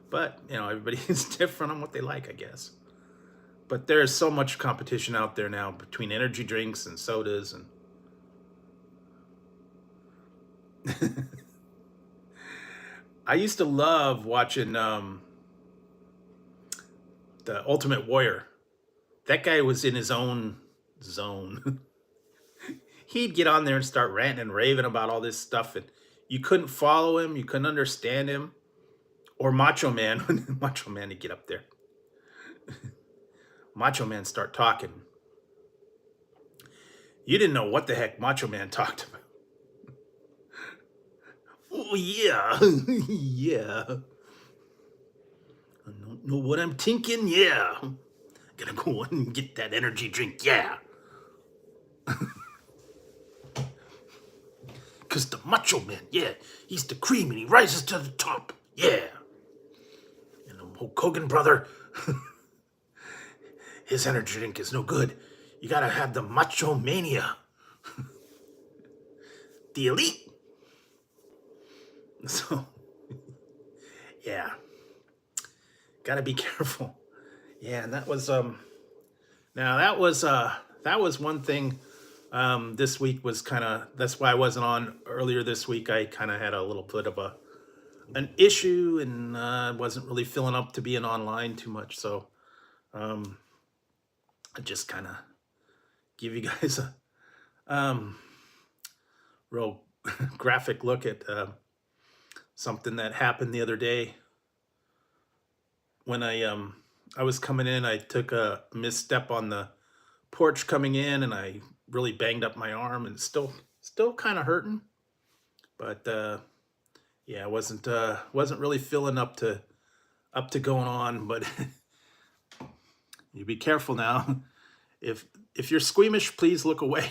But everybody's different on what they like, I guess. But there's so much competition out there now between energy drinks and sodas and. I used to love watching The Ultimate Warrior. That guy was in his own zone. He'd get on there and start ranting and raving about all this stuff, and you couldn't follow him, you couldn't understand him. Or Macho Man, when Macho Man would get up there. Macho Man start talking. You didn't know what the heck Macho Man talked about. Oh yeah, yeah. I don't know what I'm thinking. Yeah, gotta go and get that energy drink. Yeah, cause the Macho Man, yeah, he's the cream and he rises to the top. Yeah, and the Hulk Hogan brother, his energy drink is no good. You gotta have the Macho Mania, the elite. So, yeah, gotta be careful. Yeah, and that was now that was one thing. This week was that's why I wasn't on earlier this week. I kind of had a little bit of an issue, and wasn't really feeling up to being online too much. So, I just kind of give you guys a real graphic look at something that happened the other day when I I was coming in, I took a misstep on the porch coming in, and I really banged up my arm, and it's still kind of hurting. But yeah, I wasn't really feeling up to going on. But you be careful now. If you're squeamish, please look away.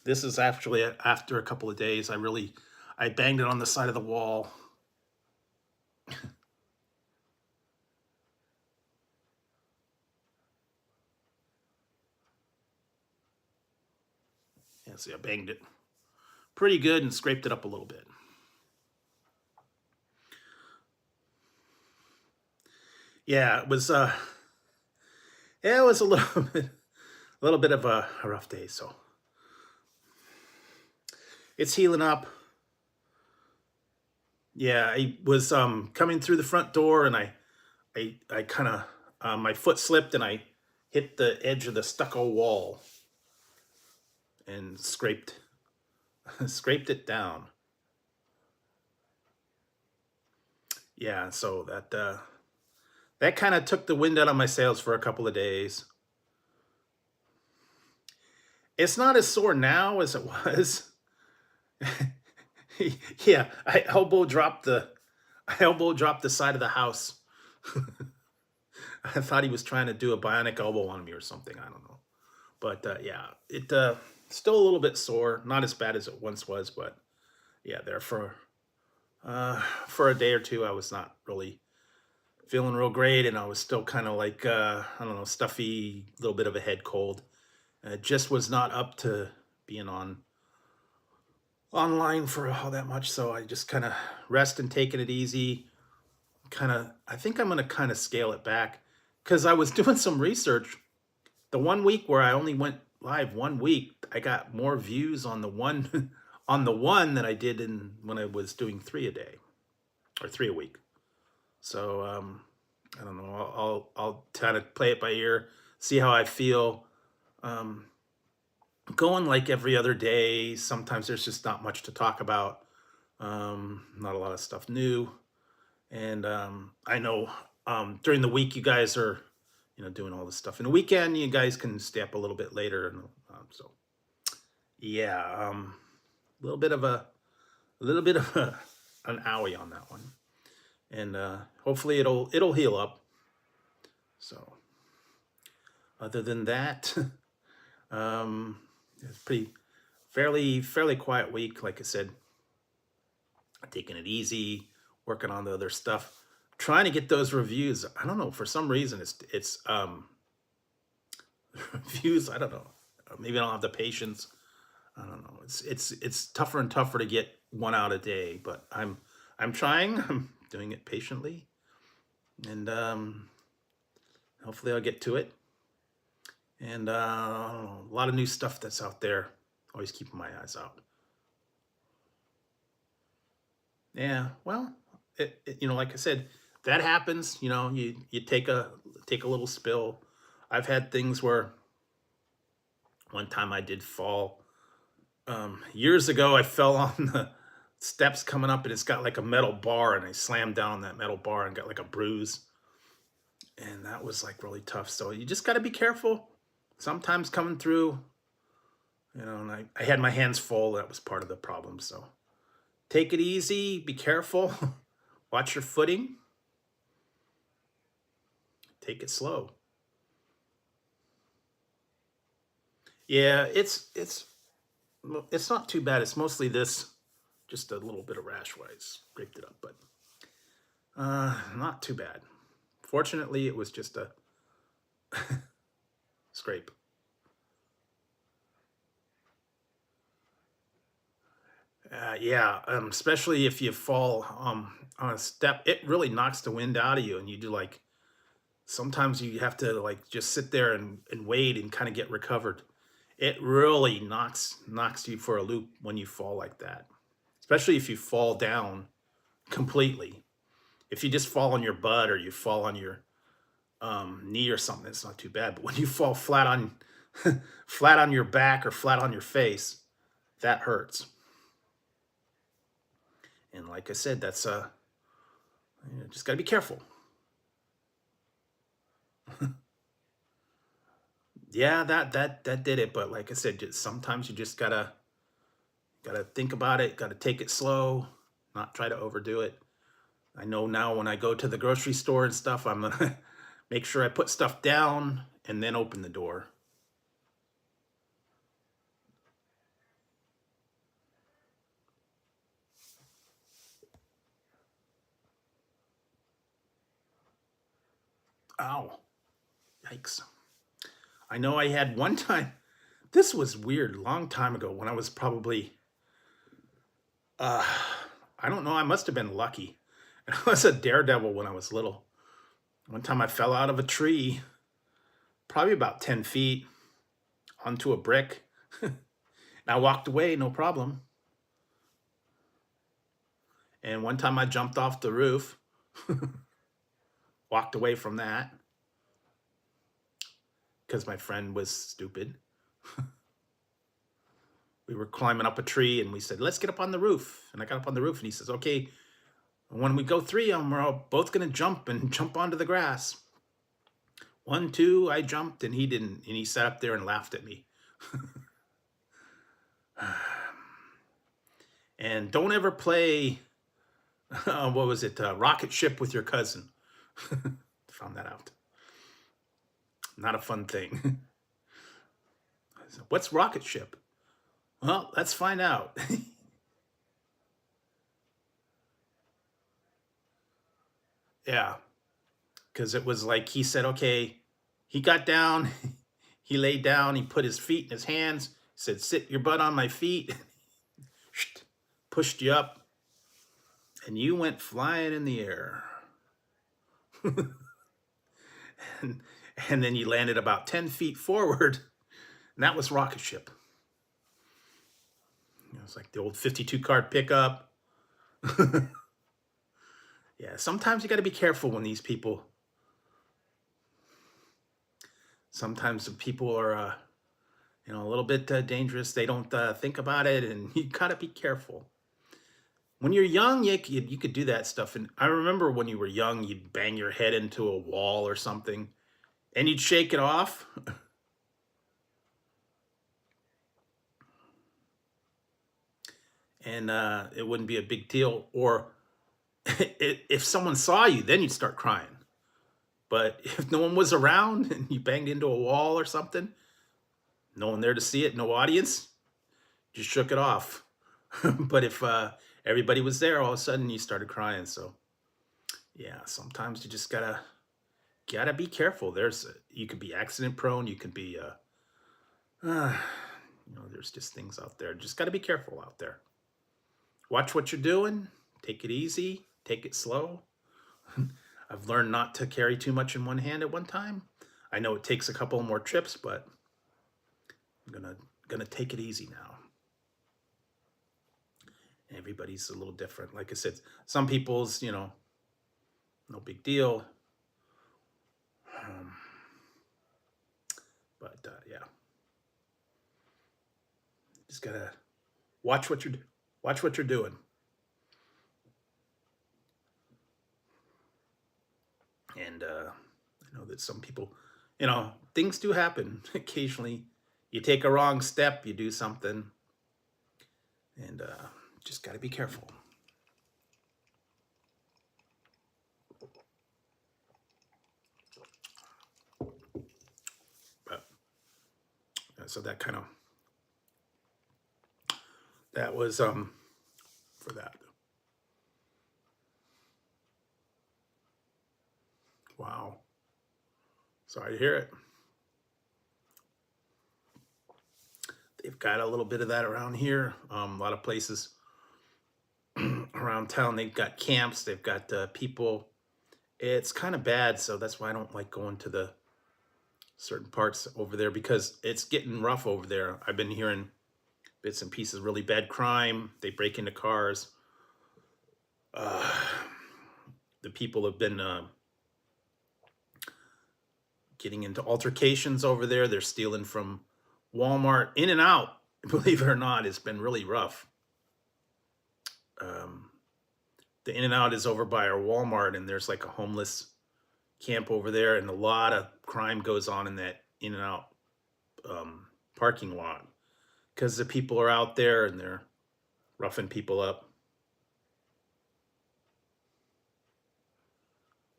This is actually after a couple of days. I banged it on the side of the wall. Yeah, see, I banged it pretty good and scraped it up a little bit. Yeah, it was a little bit of a rough day. So it's healing up. Yeah, I was coming through the front door, and I kind of my foot slipped, and I hit the edge of the stucco wall and scraped scraped it down. Yeah, so that kind of took the wind out of my sails for a couple of days. It's not as sore now as it was. Yeah, I elbow dropped the side of the house. I thought he was trying to do a bionic elbow on me or something. I don't know. But yeah, it still a little bit sore. Not as bad as it once was, but yeah, there for a day or two, I was not really feeling real great, and I was still kind of like I don't know, stuffy, little bit of a head cold. Just was not up to being online for all that much, so I just kind of rest and taking it easy. I think I'm gonna kind of scale it back because I was doing some research. The one week where I only went live 1 week, I got more views on the one on the one than I did in when I was doing 3 a day or 3 a week. So I don't know. I'll kind of play it by ear, see how I feel. Um, Going like every other day. Sometimes there's just not much to talk about. Not a lot of stuff new, and I know during the week you guys are, doing all this stuff. In the weekend, you guys can stay up a little bit later, and so yeah, a little bit of an owie on that one, and hopefully it'll heal up. So other than that, it's fairly quiet week. Like I said, taking it easy, working on the other stuff, trying to get those reviews. I don't know, for some reason it's reviews. I don't know. Maybe I don't have the patience. I don't know. It's tougher and tougher to get one out a day, but I'm trying. I'm doing it patiently, and hopefully I'll get to it. And I don't know, a lot of new stuff that's out there. Always keeping my eyes out. Yeah, well, like I said, that happens. You take a little spill. I've had things where one time I did fall. Years ago, I fell on the steps coming up, and it's got like a metal bar, and I slammed down on that metal bar and got like a bruise, and that was like really tough. So you just got to be careful. Sometimes coming through, and I had my hands full. That was part of the problem. So take it easy, be careful, watch your footing, take it slow. Yeah, it's not too bad. It's mostly this, just a little bit of rash where I scraped it up, but not too bad. Fortunately, it was just a scrape. Yeah, especially if you fall on a step, it really knocks the wind out of you, and you do like sometimes you have to like just sit there and wait and kind of get recovered. It really knocks you for a loop when you fall like that, especially if you fall down completely. If you just fall on your butt or you fall on your knee or something, it's not too bad. But when you fall flat on flat on your back or flat on your face, that hurts. And like I said, that's just got to be careful. Yeah, that did it. But like I said, sometimes you just gotta think about it, gotta take it slow, not try to overdo it. I know now when I go to the grocery store and stuff, I'm gonna make sure I put stuff down and then open the door. Ow, yikes. I know I had one time, this was weird, long time ago when I was probably, uh, I don't know, I must have been lucky. And I was a daredevil when I was little. One time I fell out of a tree, probably about 10 feet, onto a brick. And I walked away, no problem. And one time I jumped off the roof, walked away from that because my friend was stupid. We were climbing up a tree and we said, let's get up on the roof. And I got up on the roof and he says, okay, when we go 3 of them, we're all both going to jump and jump onto the grass. 1, 2, I jumped and he didn't. And he sat up there and laughed at me. And don't ever play, what was it, rocket ship with your cousin. Found that out. Not a fun thing. What's rocket ship? Well, let's find out. Yeah, because it was like he said, okay, he got down, he laid down, he put his feet in his hands, said, sit your butt on my feet, pushed you up, and you went flying in the air. and, and then you landed about 10 feet forward, and that was rocket ship. It was like the old 52 card pickup. Yeah, sometimes you got to be careful when these people. Sometimes the people are, a little bit dangerous. They don't think about it, and you got to be careful. When you're young, you could do that stuff. And I remember when you were young, you'd bang your head into a wall or something, and you'd shake it off. And it wouldn't be a big deal. Or if someone saw you, then you'd start crying. But if no one was around and you banged into a wall or something, no one there to see it, no audience, just shook it off. But if everybody was there, all of a sudden you started crying. So yeah, sometimes you just gotta be careful. You could be accident prone. You could be there's just things out there. Just gotta be careful out there. Watch what you're doing. Take it easy. Take it slow. I've learned not to carry too much in one hand at one time. I know it takes a couple more trips, but I'm gonna take it easy now. Everybody's a little different. Like I said, some people's, no big deal. But yeah, just gotta watch what you're doing. And I know that some people, things do happen occasionally. You take a wrong step, you do something, and just got to be careful. But so that was for that. Wow. Sorry to hear it. They've got a little bit of that around here. A lot of places around town, they've got camps, they've got people. It's kind of bad, so that's why I don't like going to the certain parts over there, because it's getting rough over there. I've been hearing bits and pieces, really bad crime. They break into cars. The people have been getting into altercations over there. They're stealing from Walmart. In and out, believe it or not, it's been really rough. The In and Out is over by our Walmart, and there's like a homeless camp over there, and a lot of crime goes on in that in and out parking lot because the people are out there and they're roughing people up.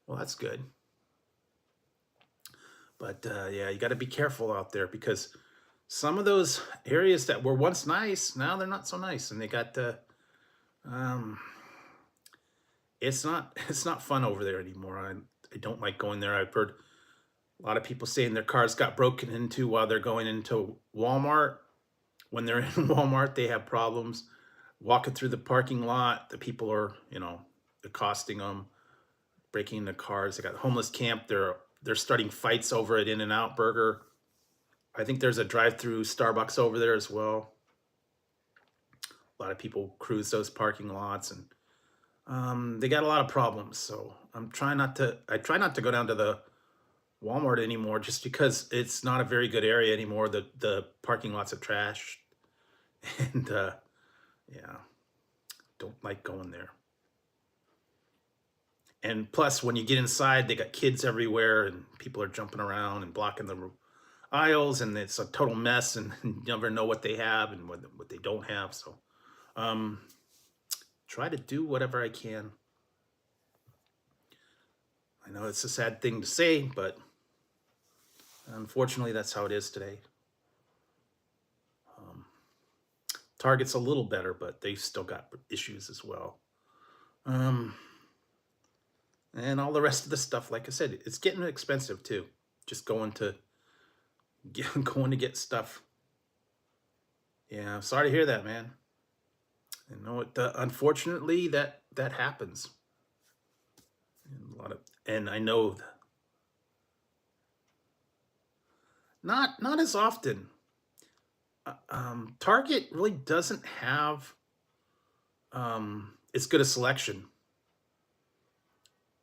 Well, that's good. But yeah, you got to be careful out there because some of those areas that were once nice, now they're not so nice, and they got um, it's not fun over there anymore. I don't like going there. I've heard a lot of people saying their cars got broken into while they're going into Walmart. When they're in Walmart, they have problems walking through the parking lot. The people are, accosting them, breaking into cars. They got homeless camp. They're starting fights over at In-N-Out Burger. I think there's a drive-through Starbucks over there as well. A lot of people cruise those parking lots, and they got a lot of problems. So I try not to go down to the Walmart anymore, just because it's not a very good area anymore. The parking lots are trashed, and yeah, don't like going there. And plus, when you get inside, they got kids everywhere, and people are jumping around and blocking the aisles, and it's a total mess, and you never know what they have and what they don't have. So try to do whatever I can. I know it's a sad thing to say, but unfortunately, that's how it is today. Target's a little better, but they've still got issues as well. And all the rest of the stuff, like I said, it's getting expensive too. Just going to get stuff. Yeah, sorry to hear that, man. I know it. Unfortunately, that happens. And I know not as often. Target really doesn't have as good a selection.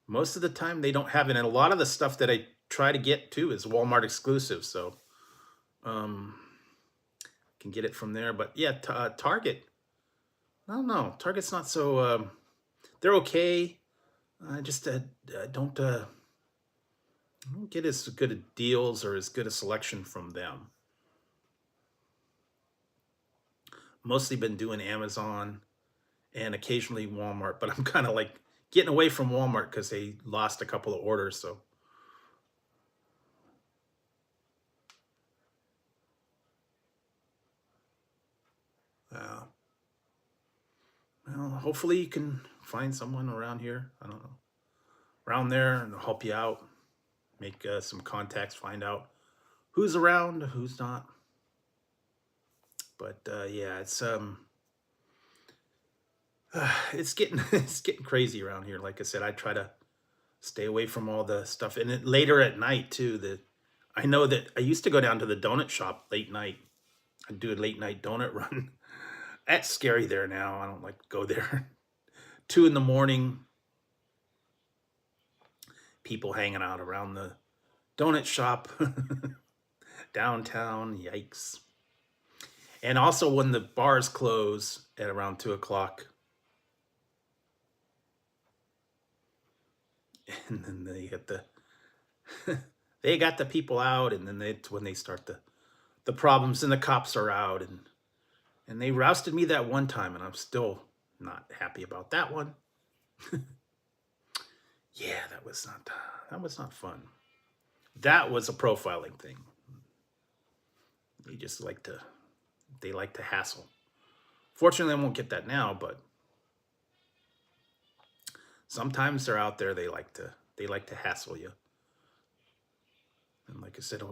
Most of the time they don't have it, and a lot of the stuff that I try to get to is Walmart exclusive, so can get it from there. But yeah, Target, I don't know. Target's not so. They're okay. I just don't get as good a deals or as good a selection from them. Mostly been doing Amazon and occasionally Walmart, but I'm kind of like getting away from Walmart because they lost a couple of orders. So well, hopefully you can find someone around here. I don't know, around there, and help you out. Make some contacts, find out who's around, who's not. But yeah, it's getting it's getting crazy around here. Like I said, I try to stay away from all the stuff, and later at night too. I know that I used to go down to the donut shop late night. I'd do a late night donut run. That's scary there now. I don't like to go there. 2 a.m, people hanging out around the donut shop downtown. Yikes. And also when the bars close at around 2 o'clock, and then they get they got the people out, and then when they start the problems, and the cops are out, and they rousted me that one time, and I'm still not happy about that one. Yeah, that was not fun. That was a profiling thing. They like to hassle. Fortunately, I won't get that now, but sometimes they're out there. They like to hassle you. And like I said,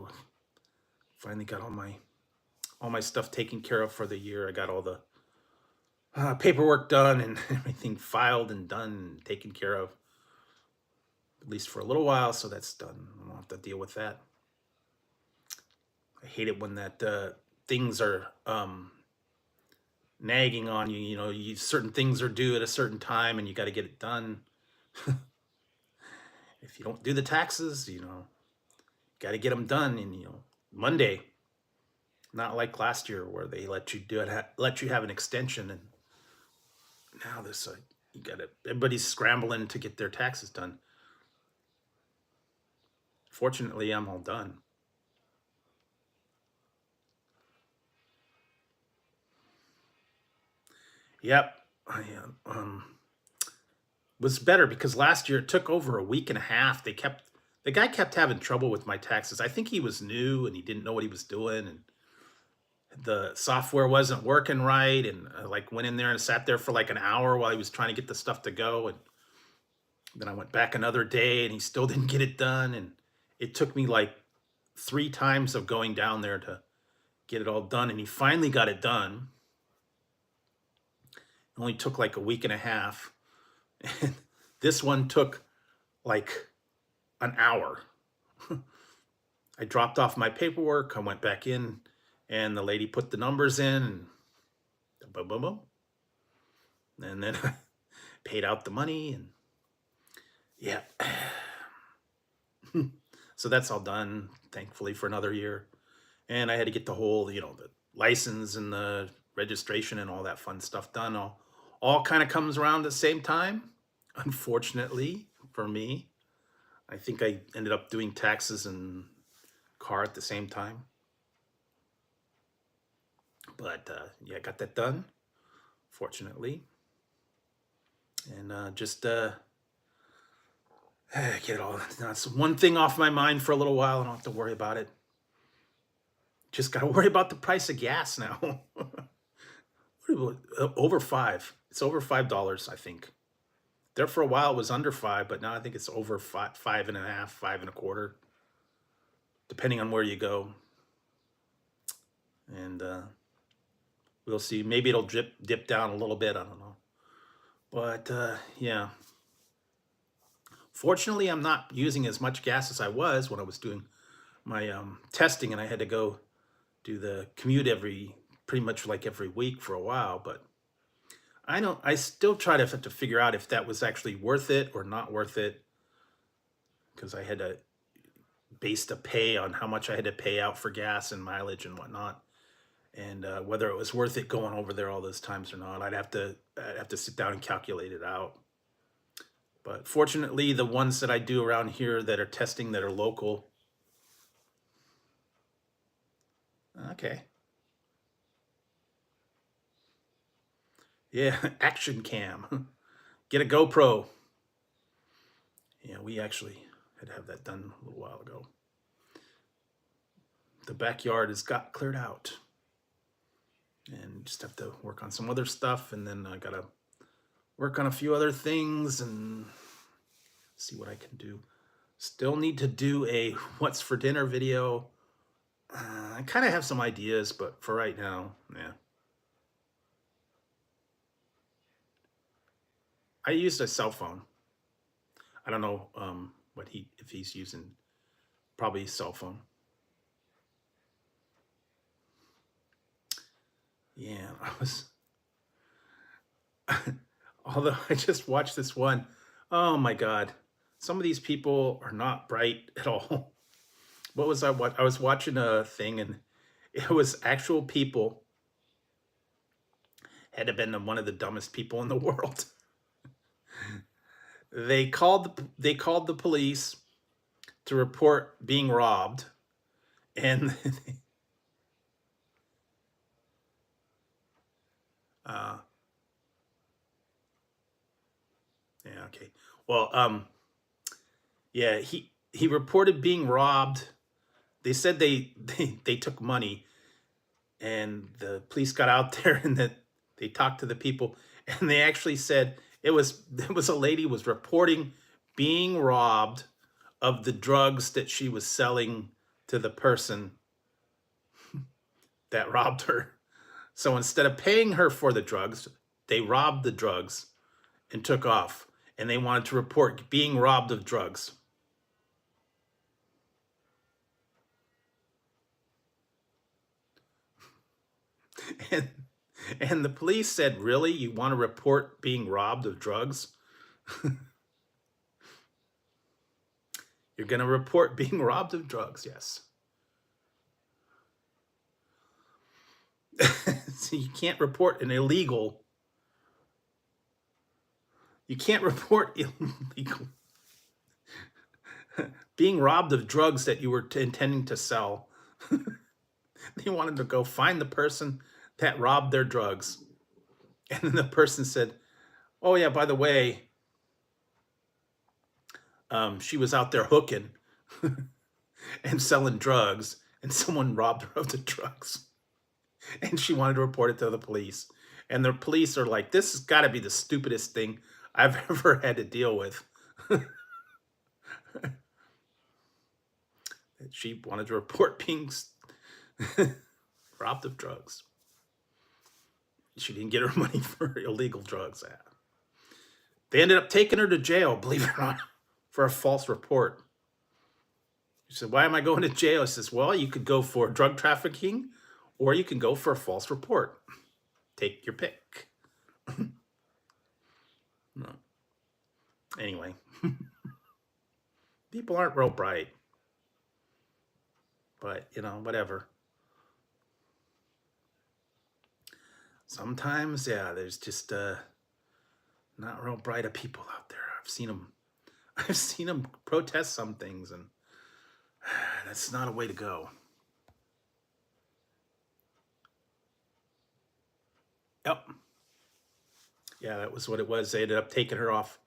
finally got all my stuff taken care of for the year. I got all the paperwork done and everything filed and done and taken care of, at least for a little while. So that's done. I won't have to deal with that. I hate it when that things are nagging on you. You know, certain things are due at a certain time, and you got to get it done. If you don't do the taxes, got to get them done. And Monday, not like last year where they let you have an extension, and now this everybody's scrambling to get their taxes done. Fortunately, I'm all done. Yep. I was better because last year it took over a week and a half. The guy kept having trouble with my taxes. I think he was new and he didn't know what he was doing, and the software wasn't working right. And I like went in there and sat there for like an hour while he was trying to get the stuff to go. And then I went back another day and he still didn't get it done. And it took me like 3 times of going down there to get it all done. And he finally got it done. It only took like a week and a half. And this one took like an hour. I dropped off my paperwork. I went back in and the lady put the numbers in and boom, boom, boom. And then I paid out the money and yeah. So that's all done, thankfully, for another year. And I had to get the whole, the license and the registration and all that fun stuff done. All kind of comes around at the same time. Unfortunately for me, I think I ended up doing taxes and car at the same time. But yeah, I got that done, fortunately. And just get it all. That's one thing off my mind for a little while. I don't have to worry about it. Just got to worry about the price of gas now. Over $5. It's over $5, I think. There for a while it was under $5, but now I think it's over $5, $5.50, $5.25, depending on where you go. And we'll see. Maybe it'll dip down a little bit. I don't know. But yeah. Fortunately, I'm not using as much gas as I was when I was doing my testing, and I had to go do the commute pretty much like every week for a while. But I still try to have to figure out if that was actually worth it or not worth it, because I had to base the pay on how much I had to pay out for gas and mileage and whatnot, and whether it was worth it going over there all those times or not. I'd have to sit down and calculate it out. But fortunately, the ones that I do around here that are testing that are local. Okay. Yeah, action cam. Get a GoPro. Yeah, we actually had to have that done a little while ago. The backyard has got cleared out. And just have to work on some other stuff. And then I got to work on a few other things and see what I can do. Still need to do a what's for dinner video. I kind of have some ideas, but for right now, yeah. I used a cell phone. I don't know if he's using, probably a cell phone. Yeah, although I just watched this one. Oh my God. Some of these people are not bright at all. What was I was watching a thing, and it was actual people. Had to have been one of the dumbest people in the world. They called the police to report being robbed, and yeah, okay. Well, yeah, he reported being robbed. They said they took money, and the police got out there and that they talked to the people, and they actually said it was a lady was reporting being robbed of the drugs that she was selling to the person that robbed her. So instead of paying her for the drugs, they robbed the drugs and took off. And they wanted to report being robbed of drugs. And, and the police said, really? You want to report being robbed of drugs? You're going to report being robbed of drugs, yes. So you can't report an illegal. You can't report illegal. being robbed of drugs that you were intending to sell. They wanted to go find the person that robbed their drugs. And then the person said, oh yeah, by the way, she was out there hooking and selling drugs, and someone robbed her of the drugs. And she wanted to report it to the police. And the police are like, this has got to be the stupidest thing I've ever had to deal with. She wanted to report being robbed of drugs. She didn't get her money for illegal drugs. They ended up taking her to jail, believe it or not, for a false report. She said, why am I going to jail? He says, well, you could go for drug trafficking, or you can go for a false report. Take your pick. No. Anyway, people aren't real bright. But, you know, whatever. Sometimes, yeah, there's just not real bright of people out there. I've seen them protest some things, and that's not a way to go. Yep. Yeah, that was what it was. They ended up taking her off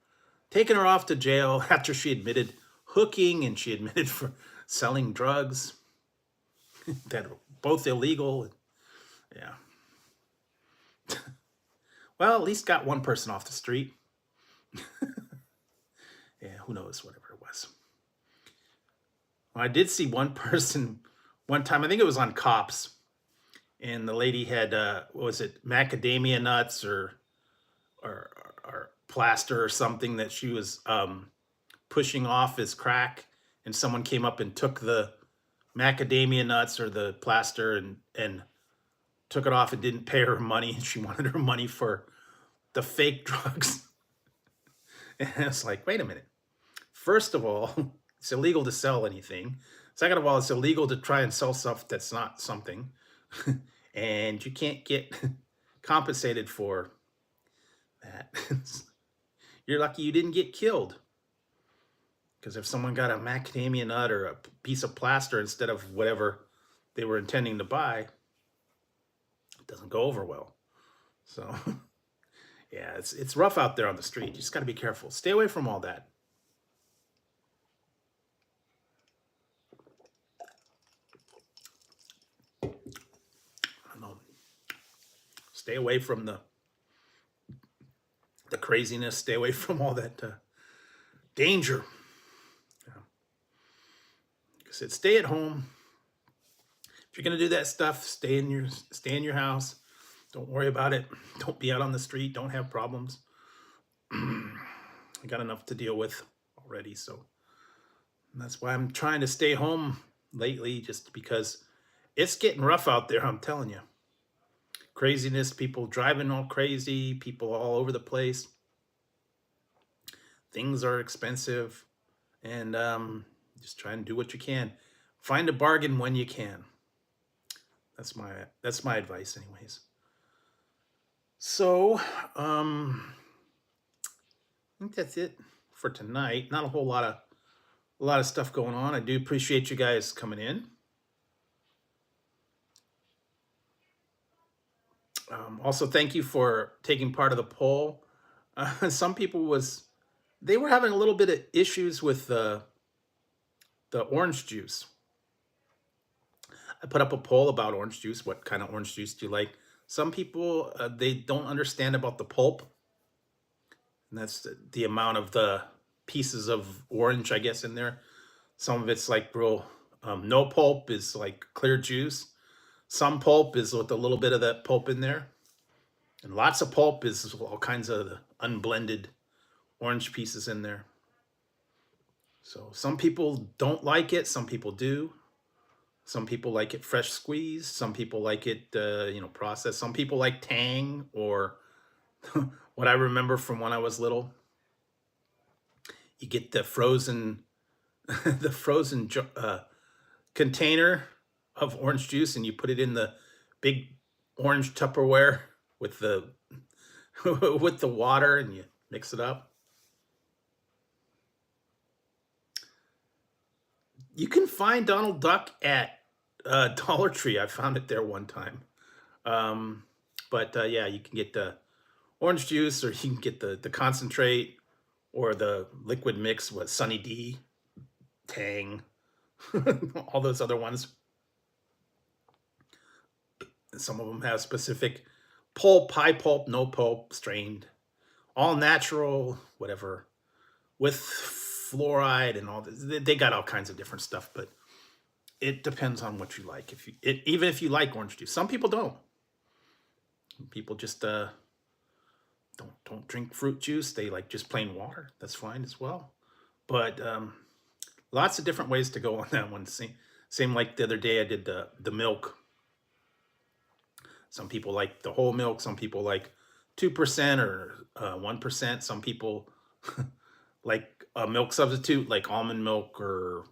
to jail after she admitted hooking, and she admitted for selling drugs that are both illegal. Yeah. Well, at least got one person off the street. Yeah, who knows, whatever it was. Well, I did see one person one time, I think it was on Cops, and the lady had, what was it, macadamia nuts or plaster or something that she was pushing off as crack, and someone came up and took the macadamia nuts or the plaster and took it off and didn't pay her money, and she wanted her money for the fake drugs. And it's like, wait a minute. First of all, it's illegal to sell anything. Second of all, it's illegal to try and sell stuff that's not something. And you can't get compensated for that. You're lucky you didn't get killed. Because if someone got a macadamia nut or a piece of plaster instead of whatever they were intending to buy, it doesn't go over well. So, yeah, it's rough out there on the street. You just got to be careful. Stay away from all that. I don't know. Stay away from the craziness. Stay away from all that danger. I said, stay at home. If you're gonna do that stuff, stay in your house. Don't worry about it. Don't be out on the street. Don't have problems. I got enough to deal with already, so that's why I'm trying to stay home lately, just because it's getting rough out there. I'm telling you, craziness, people driving all crazy, people all over the place. Things are expensive, and just try and do what you can. Find a bargain when you can. That's my advice, anyways. So, I think that's it for tonight. Not a whole lot of stuff going on. I do appreciate you guys coming in. Also, thank you for taking part of the poll. Some people they were having a little bit of issues with the orange juice. I put up a poll about orange juice. What kind of orange juice do you like? Some people, they don't understand about the pulp. And that's the amount of the pieces of orange, I guess, in there. Some of it's like real, no pulp is like clear juice. Some pulp is with a little bit of that pulp in there. And lots of pulp is all kinds of the unblended orange pieces in there. So some people don't like it. Some people do. Some people like it fresh squeezed. Some people like it, processed. Some people like Tang, or what I remember from when I was little. You get the frozen, container of orange juice, and you put it in the big orange Tupperware with the with the water, and you mix it up. You can find Donald Duck at Dollar Tree. I found it there one time. Um, but yeah, you can get the orange juice, or you can get the concentrate, or the liquid mix with Sunny D, Tang, all those other ones. Some of them have specific pulp, high pulp, no pulp, strained, all natural, whatever, with fluoride and all this. They got all kinds of different stuff, but it depends on what you like. Even if you like orange juice, some people don't. People just don't drink fruit juice. They like just plain water. That's fine as well. But lots of different ways to go on that one. Same like the other day I did the milk. Some people like the whole milk. Some people like 2% or 1%. Some people like a milk substitute, like almond milk or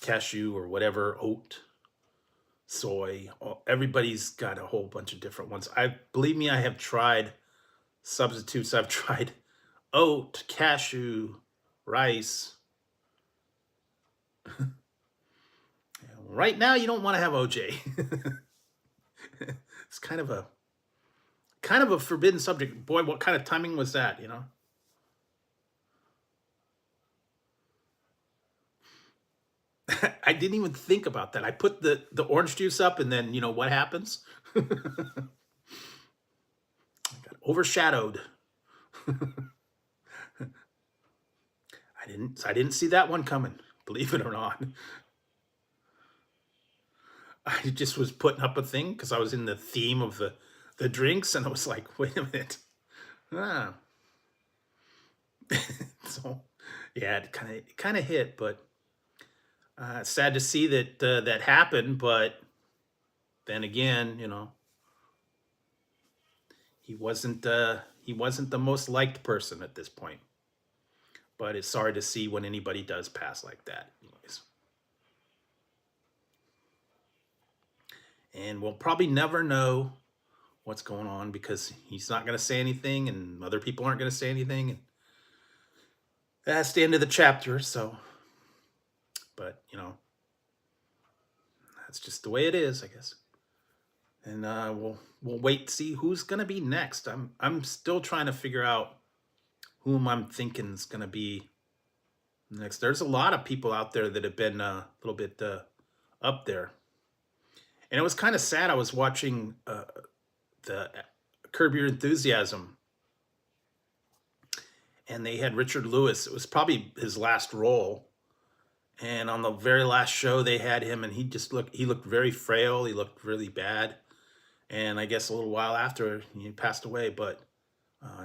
cashew or whatever, oat, soy. Everybody's got a whole bunch of different ones. Believe me, I have tried substitutes. I've tried oat, cashew, rice. Right now, you don't want to have OJ. It's kind of a forbidden subject. Boy, what kind of timing was that? I didn't even think about that. I put the orange juice up, and then what happens? I got overshadowed. I didn't see that one coming, believe it or not. I just was putting up a thing because I was in the theme of the drinks, and I was like, wait a minute. Ah. So yeah, it kind of hit, but sad to see that that happened. But then again, he wasn't the most liked person at this point. But it's sorry to see when anybody does pass like that. Anyways. And we'll probably never know what's going on because he's not going to say anything, and other people aren't going to say anything. And that's the end of the chapter. So, but that's just the way it is, I guess. And we'll wait to see who's going to be next. I'm still trying to figure out whom I'm thinking is going to be next. There's a lot of people out there that have been a little bit up there. And it was kind of sad. I was watching the Curb Your Enthusiasm, and they had Richard Lewis. It was probably his last role. And on the very last show, they had him, and he looked very frail. He looked really bad. And I guess a little while after, he passed away. But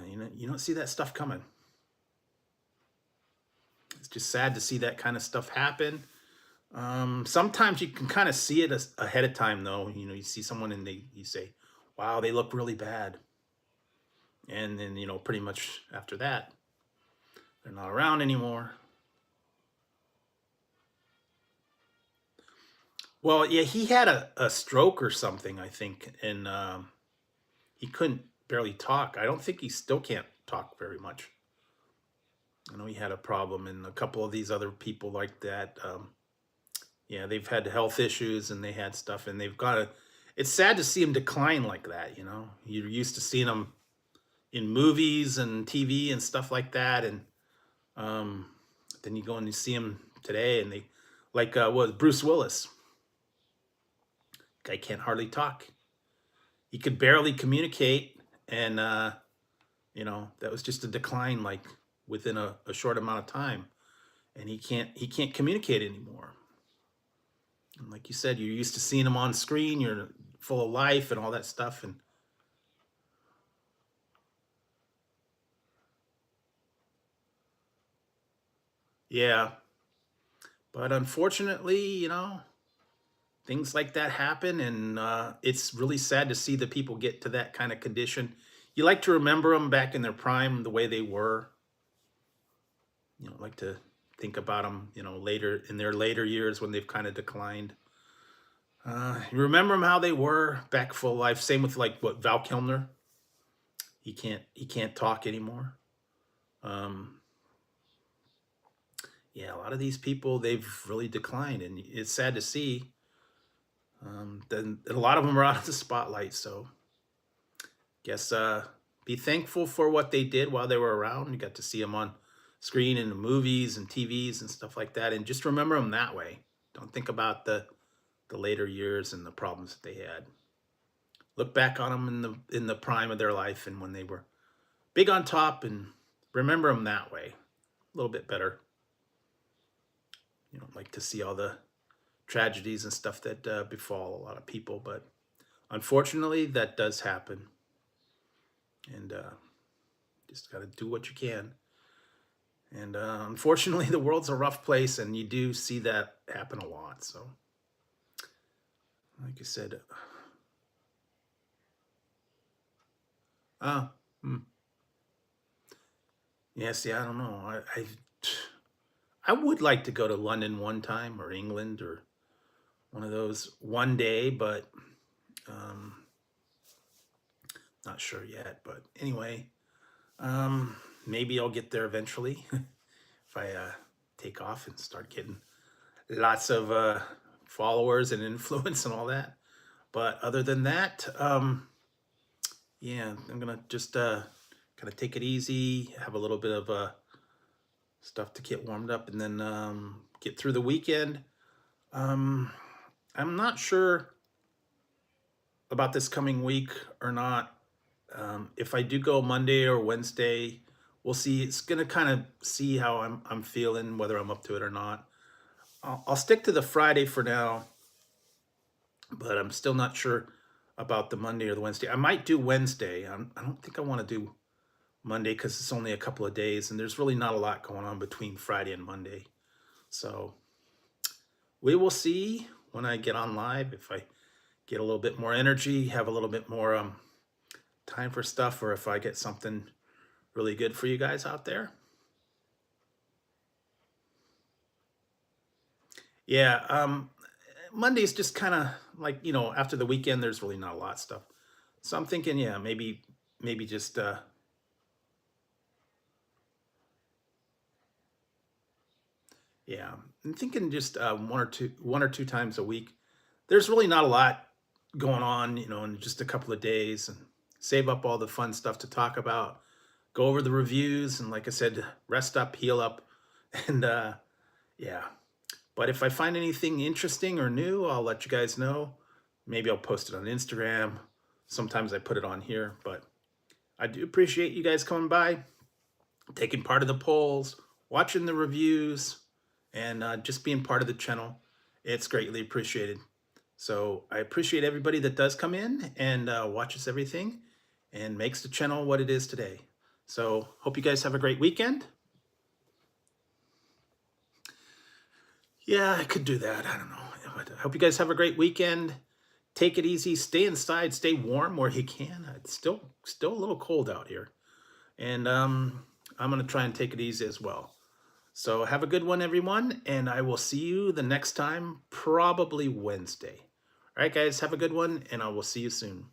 you don't see that stuff coming. It's just sad to see that kind of stuff happen. Sometimes you can kind of see it ahead of time, though. You see someone and you say, wow, they look really bad. And then, pretty much after that, they're not around anymore. Well, yeah, he had a stroke or something, I think. And he couldn't barely talk. I don't think he still can't talk very much. I know he had a problem, and a couple of these other people like that. Yeah, they've had health issues, and they had stuff, and it's sad to see him decline like that. You're used to seeing him in movies and TV and stuff like that, and then you go and you see him today, and they like Bruce Willis. Guy can't hardly talk. He could barely communicate, and that was just a decline, like within a short amount of time, and he can't communicate anymore. And like you said, you're used to seeing him on screen. You're full of life and all that stuff, and yeah. But unfortunately, things like that happen, and it's really sad to see that people get to that kind of condition. You like to remember them back in their prime, the way they were. Like to think about them, later in their later years when they've kind of declined. You remember them how they were back full life. Same with like Val Kilmer. He can't talk anymore. yeah, a lot of these people, they've really declined, and it's sad to see. Then a lot of them are out of the spotlight. So guess be thankful for what they did while they were around. You got to see them on screen in the movies and TVs and stuff like that, and just remember them that way. Don't think about the later years and the problems that they had. Look back on them in the prime of their life and when they were big on top, and remember them that way. A little bit better. You don't like to see all the tragedies and stuff that befall a lot of people, but unfortunately, that does happen. And just got to do what you can. And unfortunately, the world's a rough place, and you do see that happen a lot. So, like I said, uh, hmm. Yeah, see, I don't know. I would like to go to London one time, or England, or one of those one day, but um, not sure yet. But anyway, maybe I'll get there eventually if I take off and start getting lots of followers and influence and all that. But other than that, yeah, I'm gonna just kind of take it easy, have a little bit of stuff to get warmed up, and then get through the weekend. I'm not sure about this coming week or not. If I do go Monday or Wednesday, we'll see. It's gonna kind of see how I'm feeling, whether I'm up to it or not. I'll stick to the Friday for now, but I'm still not sure about the Monday or the Wednesday. I might do Wednesday. I don't think I want to do Monday because it's only a couple of days, and there's really not a lot going on between Friday and Monday. So we will see when I get on live if I get a little bit more energy, have a little bit more time for stuff, or if I get something really good for you guys out there. Yeah, Monday's just kind of like, after the weekend, there's really not a lot of stuff. So I'm thinking, yeah, maybe just yeah, I'm thinking just one or two times a week. There's really not a lot going on, in just a couple of days, and save up all the fun stuff to talk about, go over the reviews, and like I said, rest up, heal up, and yeah. But if I find anything interesting or new, I'll let you guys know. Maybe I'll post it on Instagram. Sometimes I put it on here, but I do appreciate you guys coming by, taking part of the polls, watching the reviews, and just being part of the channel. It's greatly appreciated. So I appreciate everybody that does come in and watches everything and makes the channel what it is today. So hope you guys have a great weekend. Yeah, I could do that. I don't know. But I hope you guys have a great weekend. Take it easy. Stay inside. Stay warm where you can. It's still a little cold out here. And I'm going to try and take it easy as well. So have a good one, everyone. And I will see you the next time, probably Wednesday. All right, guys, have a good one, and I will see you soon.